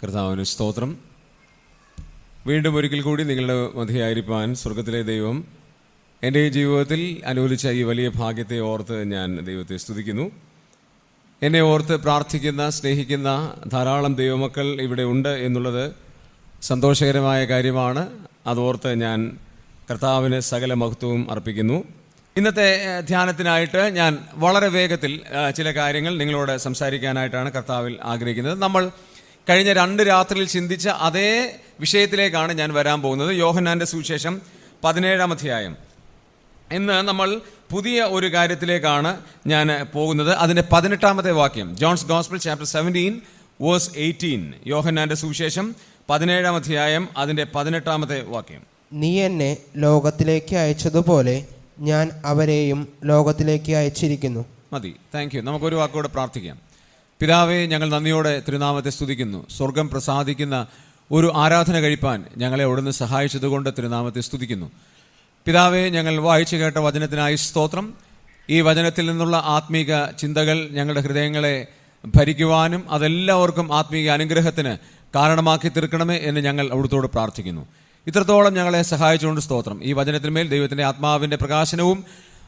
കർത്താവിന് സ്തോത്രം. വീണ്ടും ഒരിക്കൽ കൂടി നിങ്ങളുടെ മധ്യയായിരിക്കാൻ സ്വർഗത്തിലെ ദൈവം എൻ്റെ ജീവിതത്തിൽ അനുവദിച്ച ഈ വലിയ ഭാഗ്യത്തെ ഓർത്ത് ഞാൻ ദൈവത്തെ സ്തുതിക്കുന്നു. എന്നെ ഓർത്ത് പ്രാർത്ഥിക്കുന്ന, സ്നേഹിക്കുന്ന ധാരാളം ദൈവമക്കൾ ഇവിടെ ഉണ്ട് എന്നുള്ളത് സന്തോഷകരമായ കാര്യമാണ്. അതോർത്ത് ഞാൻ കർത്താവിന് സകല മഹത്വവും അർപ്പിക്കുന്നു. ഇന്നത്തെ ധ്യാനത്തിനായിട്ട് ഞാൻ വളരെ വേഗത്തിൽ ചില കാര്യങ്ങൾ നിങ്ങളോട് സംസാരിക്കാനായിട്ടാണ് കർത്താവിൽ ആഗ്രഹിക്കുന്നത്. നമ്മൾ കഴിഞ്ഞ 2 രാത്രിയിൽ ചിന്തിച്ച അതേ വിഷയത്തിലേക്കാണ് ഞാൻ വരാൻ പോകുന്നത്. യോഹന്നാൻ്റെ സുവിശേഷം 17-ാം അധ്യായം. ഇന്ന് നമ്മൾ പുതിയ ഒരു കാര്യത്തിലേക്കാണ് ഞാൻ പോകുന്നത്. അതിൻ്റെ 18-ാമത്തെ വാക്യം, ജോൺസ് ഗോസ്പൽ ചാപ്റ്റർ 17 വേഴ്സ് 18. യോഹന്നാൻ്റെ സുവിശേഷം 17-ാം അധ്യായം അതിൻ്റെ 18-ാമത്തെ വാക്യം. നീ എന്നെ ലോകത്തിലേക്ക് അയച്ചതുപോലെ ഞാൻ അവരെയും ലോകത്തിലേക്ക് അയച്ചിരിക്കുന്നു. മതി, താങ്ക് യു. നമുക്കൊരു വാക്കോടെ പ്രാർത്ഥിക്കാം. പിതാവേ, ഞങ്ങൾ നന്ദിയോടെ തിരുനാമത്തെ സ്തുതിക്കുന്നു. സ്വർഗം പ്രസാദിക്കുന്ന ഒരു ആരാധന കഴിപ്പാൻ ഞങ്ങളെ അവിടുന്ന് സഹായിച്ചതുകൊണ്ട് തിരുനാമത്തെ സ്തുതിക്കുന്നു. പിതാവേ, ഞങ്ങൾ വായിച്ചു കേട്ട വചനത്തിനായി സ്തോത്രം. ഈ വചനത്തിൽ നിന്നുള്ള ആത്മീക ചിന്തകൾ ഞങ്ങളുടെ ഹൃദയങ്ങളെ ഭരിക്കുവാനും അതെല്ലാവർക്കും ആത്മീക അനുഗ്രഹത്തിന് കാരണമാക്കി തീർക്കണമേ എന്ന് ഞങ്ങൾ അവിടുത്തോട് പ്രാർത്ഥിക്കുന്നു. ഇത്രത്തോളം ഞങ്ങളെ സഹായിച്ചുകൊണ്ട് സ്തോത്രം. ഈ വചനത്തിന്മേൽ ദൈവത്തിൻ്റെ ആത്മാവിൻ്റെ പ്രകാശനവും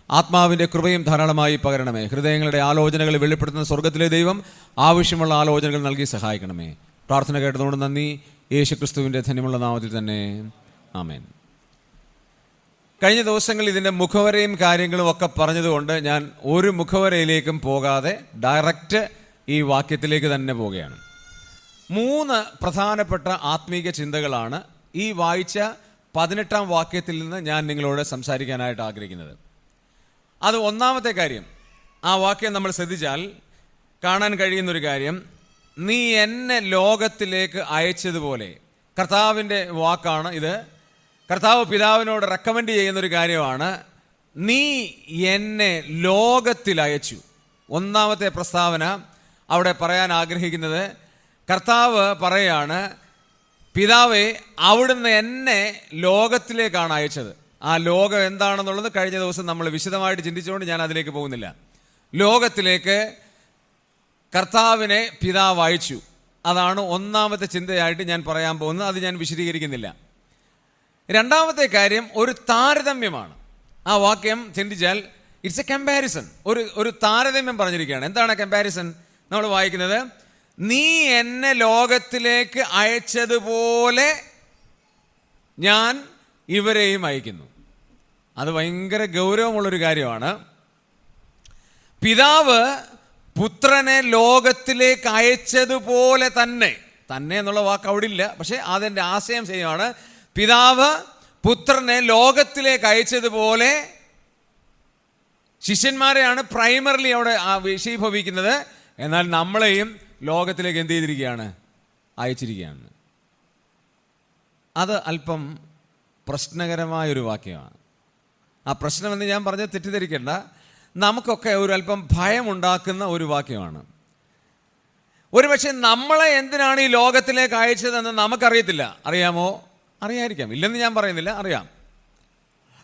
ആത്മാവിൻ്റെ കൃപയും ധാരാളമായി പകരണമേ. ഹൃദയങ്ങളുടെ ആലോചനകൾ വെളിപ്പെടുത്തുന്ന സ്വർഗത്തിലെ ദൈവം ആവശ്യമുള്ള ആലോചനകൾ നൽകി സഹായിക്കണമേ. പ്രാർത്ഥന കേട്ടതുകൊണ്ട് നന്ദി. യേശുക്രിസ്തുവിൻ്റെ ധന്യമുള്ള നാമത്തിൽ തന്നെ, ആമേൻ. കഴിഞ്ഞ ദിവസങ്ങളിൽ ഇതിൻ്റെ മുഖവരയും കാര്യങ്ങളും ഒക്കെ പറഞ്ഞതുകൊണ്ട് ഞാൻ ഒരു മുഖവരയിലേക്കും പോകാതെ ഡയറക്റ്റ് ഈ വാക്യത്തിലേക്ക് തന്നെ പോവുകയാണ്. 3 പ്രധാനപ്പെട്ട ആത്മീക ചിന്തകളാണ് ഈ വായിച്ച 18-ാം വാക്യത്തിൽ നിന്ന് ഞാൻ നിങ്ങളോട് സംസാരിക്കാനായിട്ട് ആഗ്രഹിക്കുന്നത്. അത് ഒന്നാമത്തെ കാര്യം, ആ വാക്യം നമ്മൾ ശ്രദ്ധിച്ചാൽ കാണാൻ കഴിയുന്നൊരു കാര്യം, നീ എന്നെ ലോകത്തിലേക്ക് അയച്ചതുപോലെ. കർത്താവിൻ്റെ വാക്കാണ് ഇത്. കർത്താവ് പിതാവിനോട് റെക്കമെൻഡ് ചെയ്യുന്നൊരു കാര്യമാണ്. നീ എന്നെ ലോകത്തിൽ അയച്ചു. ഒന്നാമത്തെ പ്രസ്താവന അവിടെ പറയാൻ ആഗ്രഹിക്കുന്നത്, കർത്താവ് പറയാണ്, പിതാവേ, അവിടുന്ന് എന്നെ ലോകത്തിലേക്കാണ് അയച്ചത്. ആ ലോകം എന്താണെന്നുള്ളത് കഴിഞ്ഞ ദിവസം നമ്മൾ വിശദമായിട്ട് ചിന്തിച്ചുകൊണ്ട് ഞാൻ അതിലേക്ക് പോകുന്നില്ല. ലോകത്തിലേക്ക് കർത്താവിനെ പിതാവ് അയച്ചു. അതാണ് ഒന്നാമത്തെ ചിന്തയായിട്ട് ഞാൻ പറയാൻ പോകുന്നത്. അത് ഞാൻ വിശദീകരിക്കുന്നില്ല. രണ്ടാമത്തെ കാര്യം ഒരു താരതമ്യമാണ്. ആ വാക്യം ചിന്തിച്ചാൽ ഇറ്റ്സ് എ കമ്പാരിസൺ. ഒരു താരതമ്യം പറഞ്ഞിരിക്കുകയാണ്. എന്താണ് കമ്പാരിസൺ? നമ്മൾ വായിക്കുന്നത്, നീ എന്നെ ലോകത്തിലേക്ക് അയച്ചതുപോലെ ഞാൻ ഇവരെയും അയക്കുന്നു. അത് ഭയങ്കര ഗൗരവമുള്ളൊരു കാര്യമാണ്. പിതാവ് പുത്രനെ ലോകത്തിലേക്ക് അയച്ചതുപോലെ തന്നെ എന്നുള്ള വാക്ക് അവിടെ ഇല്ല, പക്ഷെ അതിൻ്റെ ആശയം ചെയ്യുകയാണ്. പിതാവ് പുത്രനെ ലോകത്തിലേക്ക് അയച്ചതുപോലെ ശിഷ്യന്മാരെയാണ് പ്രൈമറിലി അവിടെ വിഷയീഭവിക്കുന്നത്. എന്നാൽ നമ്മളെയും ലോകത്തിലേക്ക് എന്ത് ചെയ്തിരിക്കുകയാണ്? അയച്ചിരിക്കുകയാണ്. അത് അല്പം പ്രശ്നകരമായൊരു വാക്യമാണ്. ആ പ്രശ്നമെന്ന് ഞാൻ പറഞ്ഞത് തെറ്റിദ്ധരിക്കേണ്ട. നമുക്കൊക്കെ ഒരു അല്പം ഭയമുണ്ടാക്കുന്ന ഒരു വാക്യമാണ്. ഒരുപക്ഷെ നമ്മളെ എന്തിനാണ് ഈ ലോകത്തിലേക്ക് അയച്ചതെന്ന് നമുക്കറിയത്തില്ല. അറിയാമോ? അറിയാതിരിക്കാം, ഇല്ലെന്ന് ഞാൻ പറയുന്നില്ല, അറിയാം.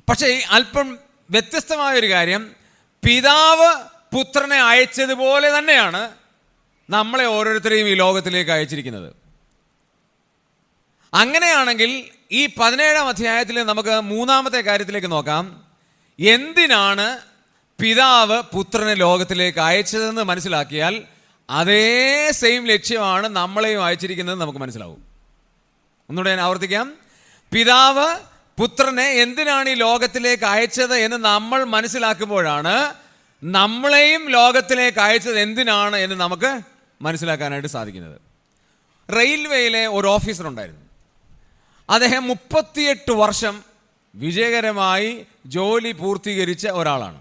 പക്ഷേ അല്പം വ്യത്യസ്തമായൊരു കാര്യം, പിതാവ് പുത്രനെ അയച്ചതുപോലെ തന്നെയാണ് നമ്മളെ ഓരോരുത്തരെയും ഈ ലോകത്തിലേക്ക് അയച്ചിരിക്കുന്നത്. അങ്ങനെയാണെങ്കിൽ ഈ 17-ാം അധ്യായത്തിൽ നമുക്ക് 3-ാമത്തെ കാര്യത്തിലേക്ക് നോക്കാം. എന്തിനാണ് പിതാവ് പുത്രനെ ലോകത്തിലേക്ക് അയച്ചതെന്ന് മനസ്സിലാക്കിയാൽ അതേ സെയിം ലക്ഷ്യമാണ് നമ്മളെയും അയച്ചിരിക്കുന്നത് നമുക്ക് മനസ്സിലാവും. ഒന്നുകൂടെ ഞാൻ ആവർത്തിക്കാം. പിതാവ് പുത്രനെ എന്തിനാണ് ഈ ലോകത്തിലേക്ക് അയച്ചത് എന്ന് നമ്മൾ മനസ്സിലാക്കുമ്പോഴാണ് നമ്മളെയും ലോകത്തിലേക്ക് അയച്ചത് എന്തിനാണ് എന്ന് നമുക്ക് മനസ്സിലാക്കാനായിട്ട് സാധിക്കുന്നത്. റെയിൽവേയിലെ ഒരു ഓഫീസർ ഉണ്ടായിരുന്നു. അദ്ദേഹം 38 വർഷം വിജയകരമായി ജോലി പൂർത്തീകരിച്ച ഒരാളാണ്.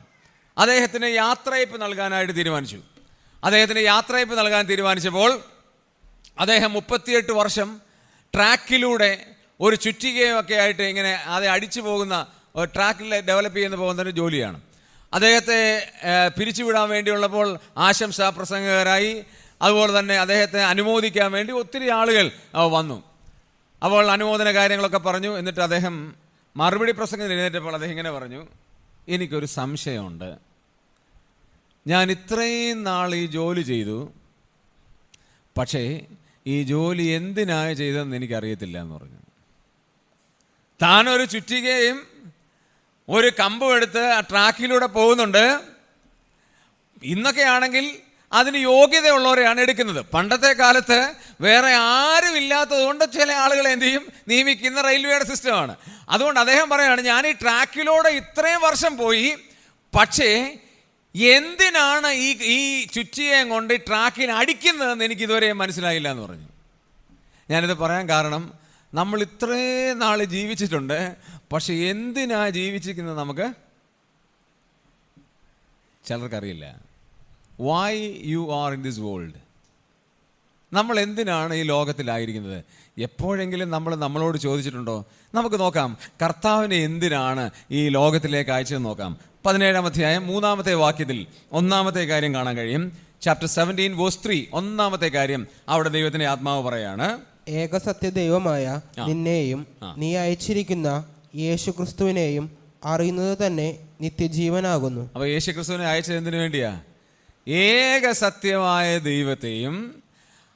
അദ്ദേഹത്തിന് യാത്രയപ്പ് നൽകാനായിട്ട് തീരുമാനിച്ചു. അദ്ദേഹത്തിന് യാത്രയപ്പ് നൽകാൻ തീരുമാനിച്ചപ്പോൾ അദ്ദേഹം 38 വർഷം ട്രാക്കിലൂടെ ഒരു ചുറ്റികയൊക്കെ ആയിട്ട് ഇങ്ങനെ അത് അടിച്ചു പോകുന്ന ഒരു ട്രാക്കിൽ ഡെവലപ്പ് ചെയ്യുന്ന പോകുന്ന ഒരു ജോലിയാണ്. അദ്ദേഹത്തെ പിരിച്ചുവിടാൻ വേണ്ടിയുള്ളപ്പോൾ ആശംസാ പ്രസംഗകരായി, അതുപോലെ തന്നെ അദ്ദേഹത്തെ അനുമോദിക്കാൻ വേണ്ടി ഒത്തിരി ആളുകൾ വന്നു. അപ്പോൾ അനുമോദന കാര്യങ്ങളൊക്കെ പറഞ്ഞു. എന്നിട്ട് അദ്ദേഹം മറുപടി പ്രസംഗം എഴുന്നേറ്റപ്പോൾ അദ്ദേഹം ഇങ്ങനെ പറഞ്ഞു, എനിക്കൊരു സംശയമുണ്ട്. ഞാൻ ഇത്രയും നാൾ ഈ ജോലി ചെയ്തു, പക്ഷേ ഈ ജോലി എന്തിനാണ് ചെയ്തതെന്ന് എനിക്കറിയത്തില്ല എന്ന് പറഞ്ഞു. താനൊരു ചുറ്റികയും ഒരു കമ്പും എടുത്ത് ആ ട്രാക്കിലൂടെ പോകുന്നുണ്ട്. ഇന്നൊക്കെ ആണെങ്കിൽ അതിന് യോഗ്യതയുള്ളവരെയാണ് എടുക്കുന്നത്. പണ്ടത്തെ കാലത്ത് വേറെ ആരും ഇല്ലാത്തത് കൊണ്ട് ചില ആളുകൾ എന്ത് ചെയ്യും, നിയമിക്കുന്ന റെയിൽവേയുടെ സിസ്റ്റമാണ്. അതുകൊണ്ട് അദ്ദേഹം പറയുകയാണ്, ഞാൻ ഈ ട്രാക്കിലൂടെ ഇത്രയും വർഷം പോയി, പക്ഷേ എന്തിനാണ് ഈ ചുറ്റിയെ കൊണ്ട് ട്രാക്കിൽ അടിക്കുന്നതെന്ന് എനിക്കിതുവരെ മനസ്സിലായില്ല എന്ന് പറഞ്ഞു. ഞാനിത് പറയാൻ കാരണം, നമ്മൾ ഇത്രയും നാൾ ജീവിച്ചിട്ടുണ്ട്, പക്ഷെ എന്തിനാ ജീവിച്ചിരിക്കുന്നത് നമുക്ക് ചിലർക്കറിയില്ല. Why you are in this world. നമ്മൾ എന്തിനാണ് ഈ ലോകത്തിലായിരിക്കുന്നത്? എപ്പോഴെങ്കിലും നമ്മളോട് ചോദിച്ചിട്ടുണ്ടോ? നമുക്ക് നോക്കാം, കർത്താവിനെ എന്തിനാണ് ഈ ലോകത്തിലേക്ക് അയച്ചതെന്ന് നോക്കാം. 17-ാം അധ്യായം 3-ാമത്തെ വാക്യത്തിൽ 1-ാമത്തെ കാര്യം കാണാൻ കഴിയും. ചാപ്റ്റർ 17 വേഴ്സ് 3, 1-ാമത്തെ കാര്യം. അവിടെ ദൈവത്തിന്റെ ആത്മാവ് പറയാണ്, ഏകസത്യ ദൈവമായ നിന്നെയും നീ അയച്ചിരിക്കുന്ന യേശുക്രിസ്തുവിനെയും അറിയുന്നത് തന്നെ നിത്യജീവനാകുന്നു. അപ്പൊ യേശുക്രിസ്തുവിനെ അയച്ചത് എന്തിനു വേണ്ടിയാ? ഏക സത്യമായ ദൈവത്തെയും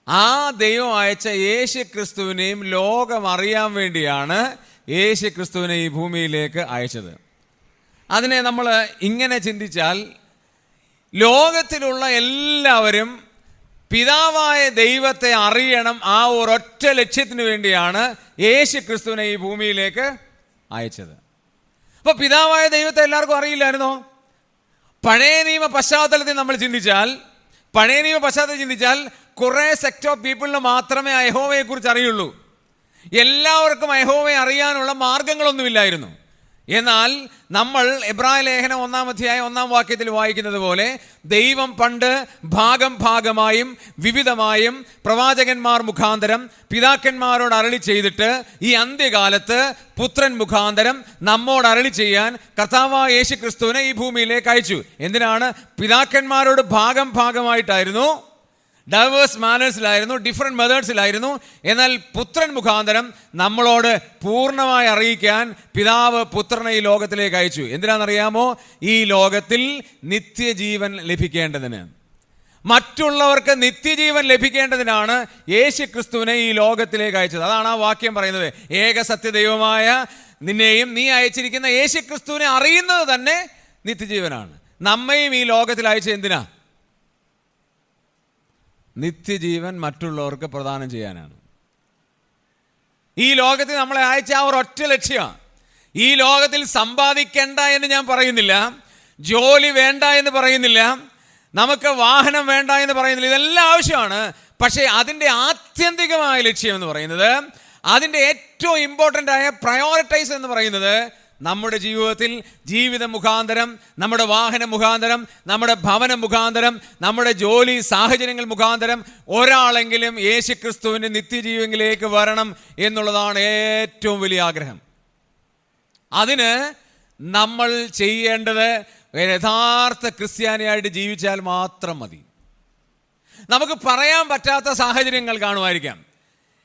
ആ ദൈവം അയച്ച യേശുക്രിസ്തുവിനെയും ലോകം അറിയാൻ വേണ്ടിയാണ് യേശുക്രിസ്തുവിനെ ഈ ഭൂമിയിലേക്ക് അയച്ചത്. അതിനെ നമ്മൾ ഇങ്ങനെ ചിന്തിച്ചാൽ, ലോകത്തിലുള്ള എല്ലാവരും പിതാവായ ദൈവത്തെ അറിയണം. ആ ഒരൊറ്റ ലക്ഷ്യത്തിന് വേണ്ടിയാണ് യേശുക്രിസ്തുവിനെ ഈ ഭൂമിയിലേക്ക് അയച്ചത്. അപ്പൊ പിതാവായ ദൈവത്തെ എല്ലാവർക്കും അറിയില്ലായിരുന്നോ? പഴയ നിയമ പശ്ചാത്തലത്തിൽ നമ്മൾ ചിന്തിച്ചാൽ, കുറെ സെക്ട് ഓഫ് പീപ്പിളിന് മാത്രമേ യഹോവയെ കുറിച്ച് അറിയുള്ളൂ. എല്ലാവർക്കും യഹോവയെ അറിയാനുള്ള മാർഗങ്ങളൊന്നുമില്ലായിരുന്നു. എന്നാൽ നമ്മൾ എബ്രായ ലേഖനം 1-ാം അധ്യായം 1-ാം വാക്യത്തിൽ വായിക്കുന്നത് പോലെ, ദൈവം പണ്ട് ഭാഗമായും വിവിധമായും പ്രവാചകന്മാർ മുഖാന്തരം പിതാക്കന്മാരോട് അരുളി ചെയ്തിട്ട് ഈ അന്ത്യകാലത്ത് പുത്രൻ മുഖാന്തരം നമ്മോട് അരുളി ചെയ്യാൻ കർത്താവായ യേശുക്രിസ്തുവിനെ ഈ ഭൂമിയിലേക്ക് അയച്ചു. എന്തിനാണ്? പിതാക്കന്മാരോട് ഭാഗമായിട്ടായിരുന്നു, ഡൈവേഴ്സ് മാനേഴ്സിലായിരുന്നു, ഡിഫറെൻറ്റ് മെത്തേഡ്സിലായിരുന്നു. എന്നാൽ പുത്രൻ മുഖാന്തരം നമ്മളോട് പൂർണ്ണമായി അറിയിക്കാൻ പിതാവ് പുത്രനെ ഈ ലോകത്തിലേക്ക് അയച്ചു. എന്തിനാണെന്നറിയാമോ? ഈ ലോകത്തിൽ നിത്യജീവൻ ലഭിക്കേണ്ടതിന്, മറ്റുള്ളവർക്ക് നിത്യജീവൻ ലഭിക്കേണ്ടതിനാണ് യേശുക്രിസ്തുവിനെ ഈ ലോകത്തിലേക്ക് അയച്ചത്. അതാണ് ആ വാക്യം പറയുന്നത്, ഏക സത്യദൈവമായ നിന്നെയും നീ അയച്ചിരിക്കുന്ന യേശുക്രിസ്തുവിനെ അറിയുന്നത് തന്നെ നിത്യജീവനാണ്. നമ്മയും ഈ ലോകത്തിൽ അയച്ചത് എന്തിനാ? നിത്യജീവൻ മറ്റുള്ളവർക്ക് പ്രദാനം ചെയ്യാനാണ്. ഈ ലോകത്തിൽ നമ്മളെ അയച്ച ആ ഒരൊറ്റ ലക്ഷ്യമാണ്. ഈ ലോകത്തിൽ സമ്പാദിക്കേണ്ട എന്ന് ഞാൻ പറയുന്നില്ല, ജോലി വേണ്ട എന്ന് പറയുന്നില്ല, നമുക്ക് വാഹനം വേണ്ട എന്ന് പറയുന്നില്ല. ഇതെല്ലാം ആവശ്യമാണ്. പക്ഷേ അതിൻ്റെ ആത്യന്തികമായ ലക്ഷ്യം എന്ന് പറയുന്നത്, അതിൻ്റെ ഏറ്റവും ഇമ്പോർട്ടൻ്റ് ആയ പ്രയോറിറ്റൈസ് എന്ന് പറയുന്നത്, നമ്മുടെ ജീവിതത്തിൽ ജീവിത മുഖാന്തരം, നമ്മുടെ വാഹന മുഖാന്തരം, നമ്മുടെ ഭവന മുഖാന്തരം, നമ്മുടെ ജോലി സാഹചര്യങ്ങൾ മുഖാന്തരം ഒരാളെങ്കിലും യേശുക്രിസ്തുവിൻ്റെ നിത്യജീവനിലേക്ക് വരണം എന്നുള്ളതാണ് ഏറ്റവും വലിയ ആഗ്രഹം. അതിന് നമ്മൾ ചെയ്യേണ്ടത് യഥാർത്ഥ ക്രിസ്ത്യാനിയായിട്ട് ജീവിച്ചാൽ മാത്രം മതി. നമുക്ക് പറയാൻ പറ്റാത്ത സാഹചര്യങ്ങൾ കാണുമായിരിക്കാം.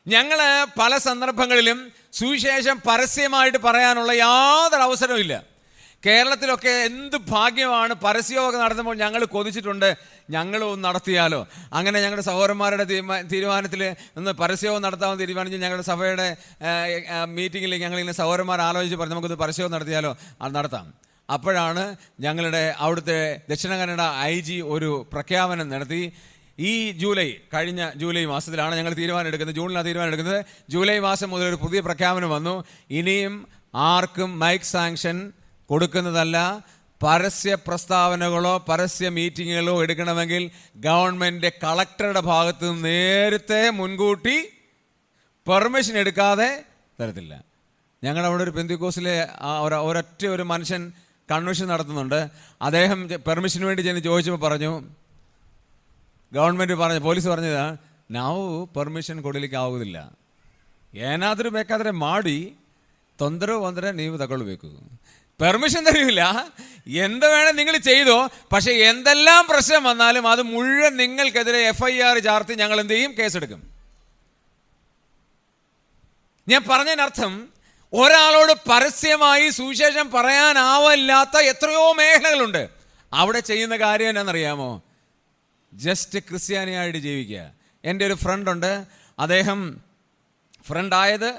ഞങ്ങൾ പല സന്ദർഭങ്ങളിലും സുവിശേഷം പരസ്യമായിട്ട് പറയാനുള്ള യാതൊരു അവസരവും ഇല്ല. കേരളത്തിലൊക്കെ എന്ത് ഭാഗ്യമാണ്, പരസ്യമൊക്കെ നടത്തുമ്പോൾ ഞങ്ങൾ കൊതിച്ചിട്ടുണ്ട്, ഞങ്ങളും നടത്തിയാലോ. അങ്ങനെ ഞങ്ങളുടെ സഹോദരന്മാരുടെ തീരുമാനത്തിൽ ഒന്ന് പരസ്യവും നടത്താമെന്ന് തീരുമാനിച്ചു. ഞങ്ങളുടെ സഭയുടെ മീറ്റിങ്ങിൽ ഞങ്ങളിങ്ങനെ സഹോദരന്മാർ ആലോചിച്ച് പറഞ്ഞു, നമുക്കൊന്ന് പരസ്യവും നടത്തിയാലോ, അത് നടത്താം. അപ്പോഴാണ് ഞങ്ങളുടെ അവിടുത്തെ ദക്ഷിണ കന്നഡ IG ഒരു പ്രഖ്യാപനം നടത്തി. ഈ കഴിഞ്ഞ ജൂലൈ മാസത്തിലാണ് ഞങ്ങൾ തീരുമാനം എടുക്കുന്നത്, ജൂണിലാണ് തീരുമാനം എടുക്കുന്നത്. ജൂലൈ മാസം മുതൽ ഒരു പുതിയ പ്രഖ്യാപനം വന്നു. ഇനിയും ആർക്കും മൈക്ക് സാങ്ഷൻ കൊടുക്കുന്നതല്ല. പരസ്യ പ്രസ്താവനകളോ പരസ്യ മീറ്റിങ്ങുകളോ എടുക്കണമെങ്കിൽ ഗവൺമെൻറ് കളക്ടറുടെ ഭാഗത്ത് നിന്ന് നേരത്തെ മുൻകൂട്ടി പെർമിഷൻ എടുക്കാതെ തരത്തില്ല. ഞങ്ങളവിടെ ഒരു പെന്തിക്കോസിലെ ഒരൊറ്റ ഒരു മനുഷ്യൻ കൺവെൻഷൻ നടത്തുന്നുണ്ട്. അദ്ദേഹം പെർമിഷന് വേണ്ടി ചെന്ന് ചോദിച്ചപ്പോൾ പറഞ്ഞു, ಗೌರ್ಮೆಂಟ್ ಪೊಲೀಸ್ പറഞ്ഞത് ನಾವು ಪರ್ಮಿಷನ್ ಕೊಡಲಿಕ್ಕೆ ಆಗುವುದಿಲ್ಲ, ಏನಾದರೂ ಬೇಕಾದರೆ ಮಾಡಿ ತೊಂದರೆ ಬಂದರೆ ನೀವು ತಗೊಳ್ಬೇಕು. പെർമിഷൻ തരില്ല, എന്ത് വേണം നിങ്ങൾ ചെയ്തോ, പക്ഷെ എന്തെല്ലാം പ്രശ്നം വന്നാലും അത് മുഴുവൻ നിങ്ങൾക്കെതിരെ FIR ചാർത്തി ഞങ്ങൾ എന്ത് ചെയ്യും, കേസെടുക്കും. ഞാൻ പറഞ്ഞതിനർത്ഥം, ഒരാളോട് പരസ്യമായി സുവിശേഷം പറയാനാവില്ലാത്ത എത്രയോ മേഖലകളുണ്ട്. അവിടെ ചെയ്യുന്ന കാര്യം എന്നാണെന്നറിയാമോ? ജസ്റ്റ് ക്രിസ്ത്യാനിയായിട്ട് ജീവിക്കുക. എൻ്റെ ഒരു ഫ്രണ്ടുണ്ട്, അദ്ദേഹം ഫ്രണ്ടായത്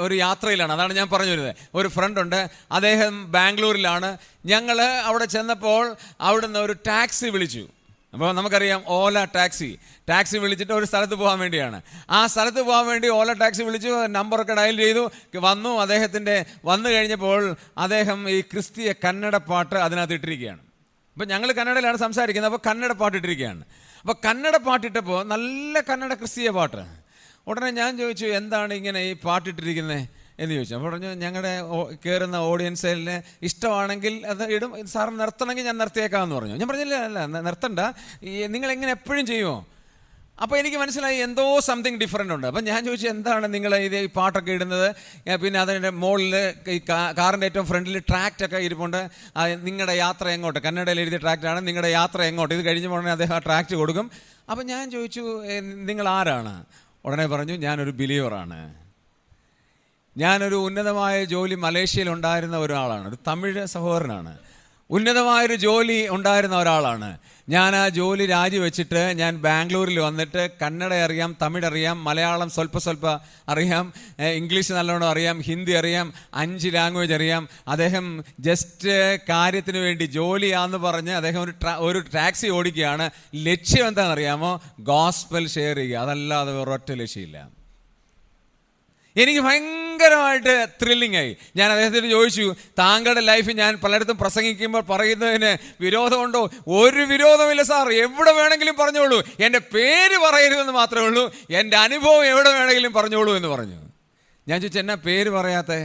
ഒരു യാത്രയിലാണ്. അതാണ് ഞാൻ പറഞ്ഞു വരുന്നത്. ഒരു ഫ്രണ്ടുണ്ട്, അദ്ദേഹം ബാംഗ്ലൂരിലാണ്. ഞങ്ങൾ അവിടെ ചെന്നപ്പോൾ അവിടുന്ന് ഒരു ടാക്സി വിളിച്ചു. അപ്പോൾ നമുക്കറിയാം ഓല ടാക്സി വിളിച്ചിട്ട് ഒരു സ്ഥലത്ത് പോകാൻ വേണ്ടിയാണ്. ആ സ്ഥലത്ത് പോകാൻ വേണ്ടി ഓല ടാക്സി വിളിച്ചു, നമ്പറൊക്കെ ഡയൽ ചെയ്തു, വന്നു. വന്നു കഴിഞ്ഞപ്പോൾ അദ്ദേഹം ഈ ക്രിസ്തീയ കന്നഡ പാട്ട് അതിനകത്ത് ഇട്ടിരിക്കുകയാണ്. അപ്പോൾ ഞങ്ങൾ കന്നഡയിലാണ് സംസാരിക്കുന്നത്. അപ്പോൾ കന്നഡ പാട്ട് ഇട്ടിരിക്കുകയാണ്. അപ്പോൾ കന്നഡ പാട്ടിട്ടപ്പോൾ നല്ല കന്നഡ ക്രിസ്തീയ പാട്ട്. ഉടനെ ഞാൻ ചോദിച്ചു, എന്താണ് ഇങ്ങനെ ഈ പാട്ടിട്ടിരിക്കുന്നത് എന്ന് ചോദിച്ചു. അപ്പോൾ പറഞ്ഞു, ഞങ്ങളുടെ കയറുന്ന ഓഡിയൻസിന് ഇഷ്ടമാണെങ്കിൽ അത് ഇടും, സാർ നിർത്തണമെങ്കിൽ ഞാൻ നിർത്തിയേക്കാമെന്ന് പറഞ്ഞു. ഞാൻ പറഞ്ഞില്ല, അല്ല നിർത്തണ്ട, നിങ്ങളെങ്ങനെ എപ്പോഴും ചെയ്യുമോ? അപ്പോൾ എനിക്ക് മനസ്സിലായി എന്തോ സംതിങ് ഡിഫറെൻ്റ് ഉണ്ട്. അപ്പം ഞാൻ ചോദിച്ചു, എന്താണ് നിങ്ങൾ ഈ പാട്ടൊക്കെ ഇടുന്നത്? പിന്നെ അതിൻ്റെ മുകളിൽ ഈ കാറിൻ്റെ ഏറ്റവും ഫ്രണ്ടിൽ ട്രാക്റ്റൊക്കെ ഇരിപ്പുണ്ട്. നിങ്ങളുടെ യാത്ര എങ്ങോട്ട്? കന്നഡയിൽ എഴുതിയ ട്രാക്റ്റാണ്, നിങ്ങളുടെ യാത്ര എങ്ങോട്ട്? ഇത് കഴിഞ്ഞ് ഉടനെ അദ്ദേഹം ആ ട്രാക്റ്റ് കൊടുക്കും. അപ്പം ഞാൻ ചോദിച്ചു, നിങ്ങൾ ആരാണ്? ഉടനെ പറഞ്ഞു, ഞാനൊരു ബിലീവറാണ്. ഞാനൊരു ഉന്നതമായ ജോലി മലേഷ്യയിൽ ഉണ്ടായിരുന്ന ഒരാളാണ്, ഒരു തമിഴ് സഹോദരനാണ്. ഉന്നതമായൊരു ജോലി ഉണ്ടായിരുന്ന ഒരാളാണ്. ഞാൻ ആ ജോലി രാജിവെച്ചിട്ട് ഞാൻ ബാംഗ്ലൂരിൽ വന്നിട്ട് കന്നഡ അറിയാം, തമിഴ് അറിയാം, മലയാളം സ്വല്പ അറിയാം, ഇംഗ്ലീഷ് നല്ലോണം അറിയാം, ഹിന്ദി അറിയാം, 5 ലാംഗ്വേജ് അറിയാം. അദ്ദേഹം ജസ്റ്റ് കാര്യത്തിന് വേണ്ടി ജോലിയാന്ന് പറഞ്ഞ് അദ്ദേഹം ഒരു ടാക്സി ഓടിക്കുകയാണ്. ലക്ഷ്യം എന്താണെന്നറിയാമോ? ഗോസ്പൽ ഷെയർ ചെയ്യുക. അതല്ലാതെ ഒരൊറ്റ ലക്ഷ്യമില്ല. എനിക്ക് ഭയങ്കരമായിട്ട് ത്രില്ലിംഗ് ആയി. ഞാൻ അദ്ദേഹത്തിന് ചോദിച്ചു, താങ്കളുടെ ലൈഫ് ഞാൻ പലയിടത്തും പ്രസംഗിക്കുമ്പോൾ പറയുന്നതിന് വിരോധമുണ്ടോ? ഒരു വിരോധമില്ല സാർ, എവിടെ വേണമെങ്കിലും പറഞ്ഞോളൂ, എൻ്റെ പേര് പറയരുതെന്ന് മാത്രമേ ഉള്ളൂ, എൻ്റെ അനുഭവം എവിടെ വേണമെങ്കിലും പറഞ്ഞോളൂ എന്ന് പറഞ്ഞു. ഞാൻ ചോദിച്ചു, എന്നാ പേര് പറയാത്ത?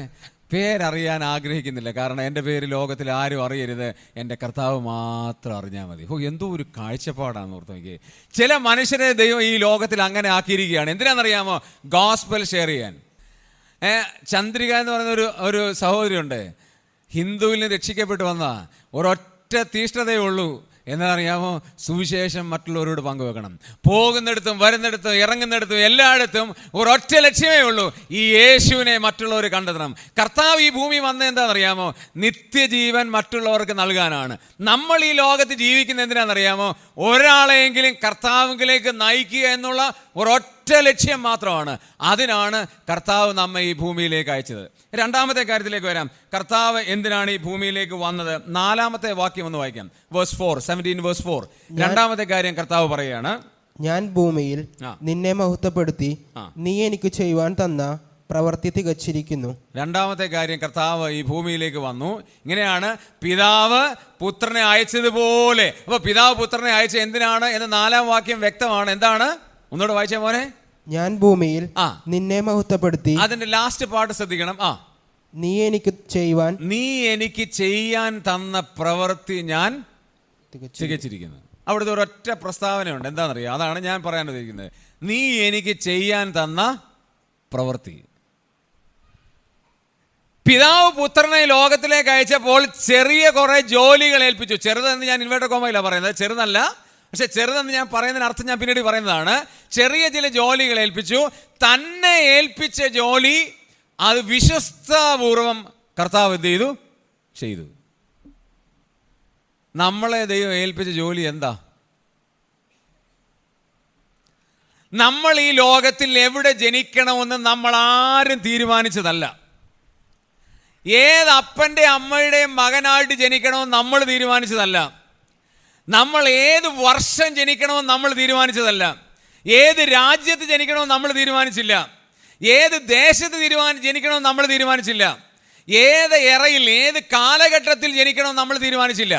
പേരറിയാൻ ആഗ്രഹിക്കുന്നില്ല, കാരണം എൻ്റെ പേര് ലോകത്തിൽ ആരും അറിയരുത്, എൻ്റെ കർത്താവ് മാത്രം അറിഞ്ഞാൽ മതി. എന്തോ ഒരു കാഴ്ചപ്പാടാണെന്ന് ഓർത്ത് നോക്കിയേ. ചില മനുഷ്യരെ ദൈവം ഈ ലോകത്തിൽ അങ്ങനെ ആക്കിയിരിക്കുകയാണ്. എന്തിനാണെന്നറിയാമോ? ഗോസ്പൽ ഷെയർ ചെയ്യാൻ. ചന്ദ്രിക എന്ന് പറയുന്ന ഒരു സഹോദരിയുണ്ട്, ഹിന്ദുവിൽ നിന്ന് രക്ഷിക്കപ്പെട്ട് വന്ന ഒരൊറ്റ തീഷ്ണതയേ ഉള്ളൂ. എന്നറിയാമോ? സുവിശേഷം മറ്റുള്ളവരോട് പങ്കുവെക്കണം. പോകുന്നിടത്തും വരുന്നിടത്തും ഇറങ്ങുന്നിടത്തും എല്ലായിടത്തും ഒരൊറ്റ ലക്ഷ്യമേ ഉള്ളൂ, ഈ യേശുവിനെ മറ്റുള്ളവർ കണ്ടെത്തണം. കർത്താവ് ഈ ഭൂമി വന്നത് എന്താണെന്നറിയാമോ? നിത്യജീവൻ മറ്റുള്ളവർക്ക് നൽകാനാണ്. നമ്മൾ ഈ ലോകത്ത് ജീവിക്കുന്ന എന്തിനാണെന്നറിയാമോ? ഒരാളെയെങ്കിലും കർത്താവിലേക്ക് നയിക്കുക എന്നുള്ള ഒരൊറ്റ ലക്ഷ്യം മാത്രമാണ്. അതിനാണ് കർത്താവ് നമ്മെ ഈ ഭൂമിയിലേക്ക് അയച്ചത്. രണ്ടാമത്തെ കാര്യത്തിലേക്ക് വരാം. കർത്താവ് എന്തിനാണ് ഈ ഭൂമിയിലേക്ക് വന്നത്? 4-ാമത്തെ വാക്യം ഒന്ന് വായിക്കാം. വേഴ്സ് 4. രണ്ടാമത്തെ കാര്യം കർത്താവ് പറയുകയാണ്, ഞാൻ ഭൂമിയിൽ നിന്നെ മഹത്വപ്പെടുത്തി നീ എനിക്ക് ചെയ്യുവാൻ തന്ന പ്രവൃത്തി തികച്ചിരിക്കുന്നു. രണ്ടാമത്തെ കാര്യം, കർത്താവ് ഈ ഭൂമിയിലേക്ക് വന്നു. ഇങ്ങനെയാണ്, പിതാവ് പുത്രനെ അയച്ചതുപോലെ. അപ്പൊ പിതാവ് പുത്രനെ അയച്ച എന്തിനാണ് എന്ന് 4-ാം വാക്യം വ്യക്തമാണ്. എന്താണ്? ഒന്നുകൂടെ വായിച്ചേ മോനെ. ഞാൻ ഭൂമിയിൽ നിന്നെ മഹത്വപ്പെടുത്തി. അതിന്റെ ലാസ്റ്റ് പാർട്ട് ശ്രദ്ധിക്കണം. നീ എനിക്ക് ചെയ്യാൻ തന്ന പ്രവൃത്തി ഞാൻ തികച്ചിരിക്കുന്നു. അവിടുത്തെ ഒരൊറ്റ പ്രസ്താവനയുണ്ട്. എന്താണെന്നറിയാം? അതാണ് ഞാൻ പറയാൻ ഉദ്ദേശിക്കുന്നത്. നീ എനിക്ക് ചെയ്യാൻ തന്ന പ്രവൃത്തി. പിതാവ് പുത്രനെ ലോകത്തിലേക്ക് അയച്ചപ്പോൾ ചെറിയ കുറെ ജോലികൾ ഏൽപ്പിച്ചു. ചെറുതെന്ന് ഞാൻ ഇൻവേർട്ടർ കോമയിലാണ് പറയുന്നത്, ചെറുതല്ല. പക്ഷെ ചെറുതെന്ന് ഞാൻ പറയുന്നതിന് അർത്ഥം ഞാൻ പിന്നീട് പറയുന്നതാണ്. ചെറിയ ചില ജോലികൾ ഏൽപ്പിച്ചു. തന്നെ ഏൽപ്പിച്ച ജോലി അത് വിശ്വസ്തപൂർവം കർത്താവ് എന്ത് ചെയ്തു. നമ്മളെ ദൈവം ഏൽപ്പിച്ച ജോലി എന്താ? നമ്മൾ ഈ ലോകത്തിൽ എവിടെ ജനിക്കണമെന്ന് നമ്മൾ ആരും തീരുമാനിച്ചതല്ല. ഏത് അപ്പൻ്റെ അമ്മയുടെയും മകനായിട്ട് ജനിക്കണമെന്ന് നമ്മൾ തീരുമാനിച്ചതല്ല. നമ്മൾ ഏത് വർഷം ജനിക്കണമെന്ന് നമ്മൾ തീരുമാനിച്ചതല്ല. ഏത് രാജ്യത്ത് ജനിക്കണമെന്ന് നമ്മൾ തീരുമാനിച്ചില്ല. ഏത് ദേശത്ത് ജനിക്കണമെന്ന് നമ്മൾ തീരുമാനിച്ചില്ല. ഏത് എറയിൽ ഏത് കാലഘട്ടത്തിൽ ജനിക്കണമെന്ന് നമ്മൾ തീരുമാനിച്ചില്ല.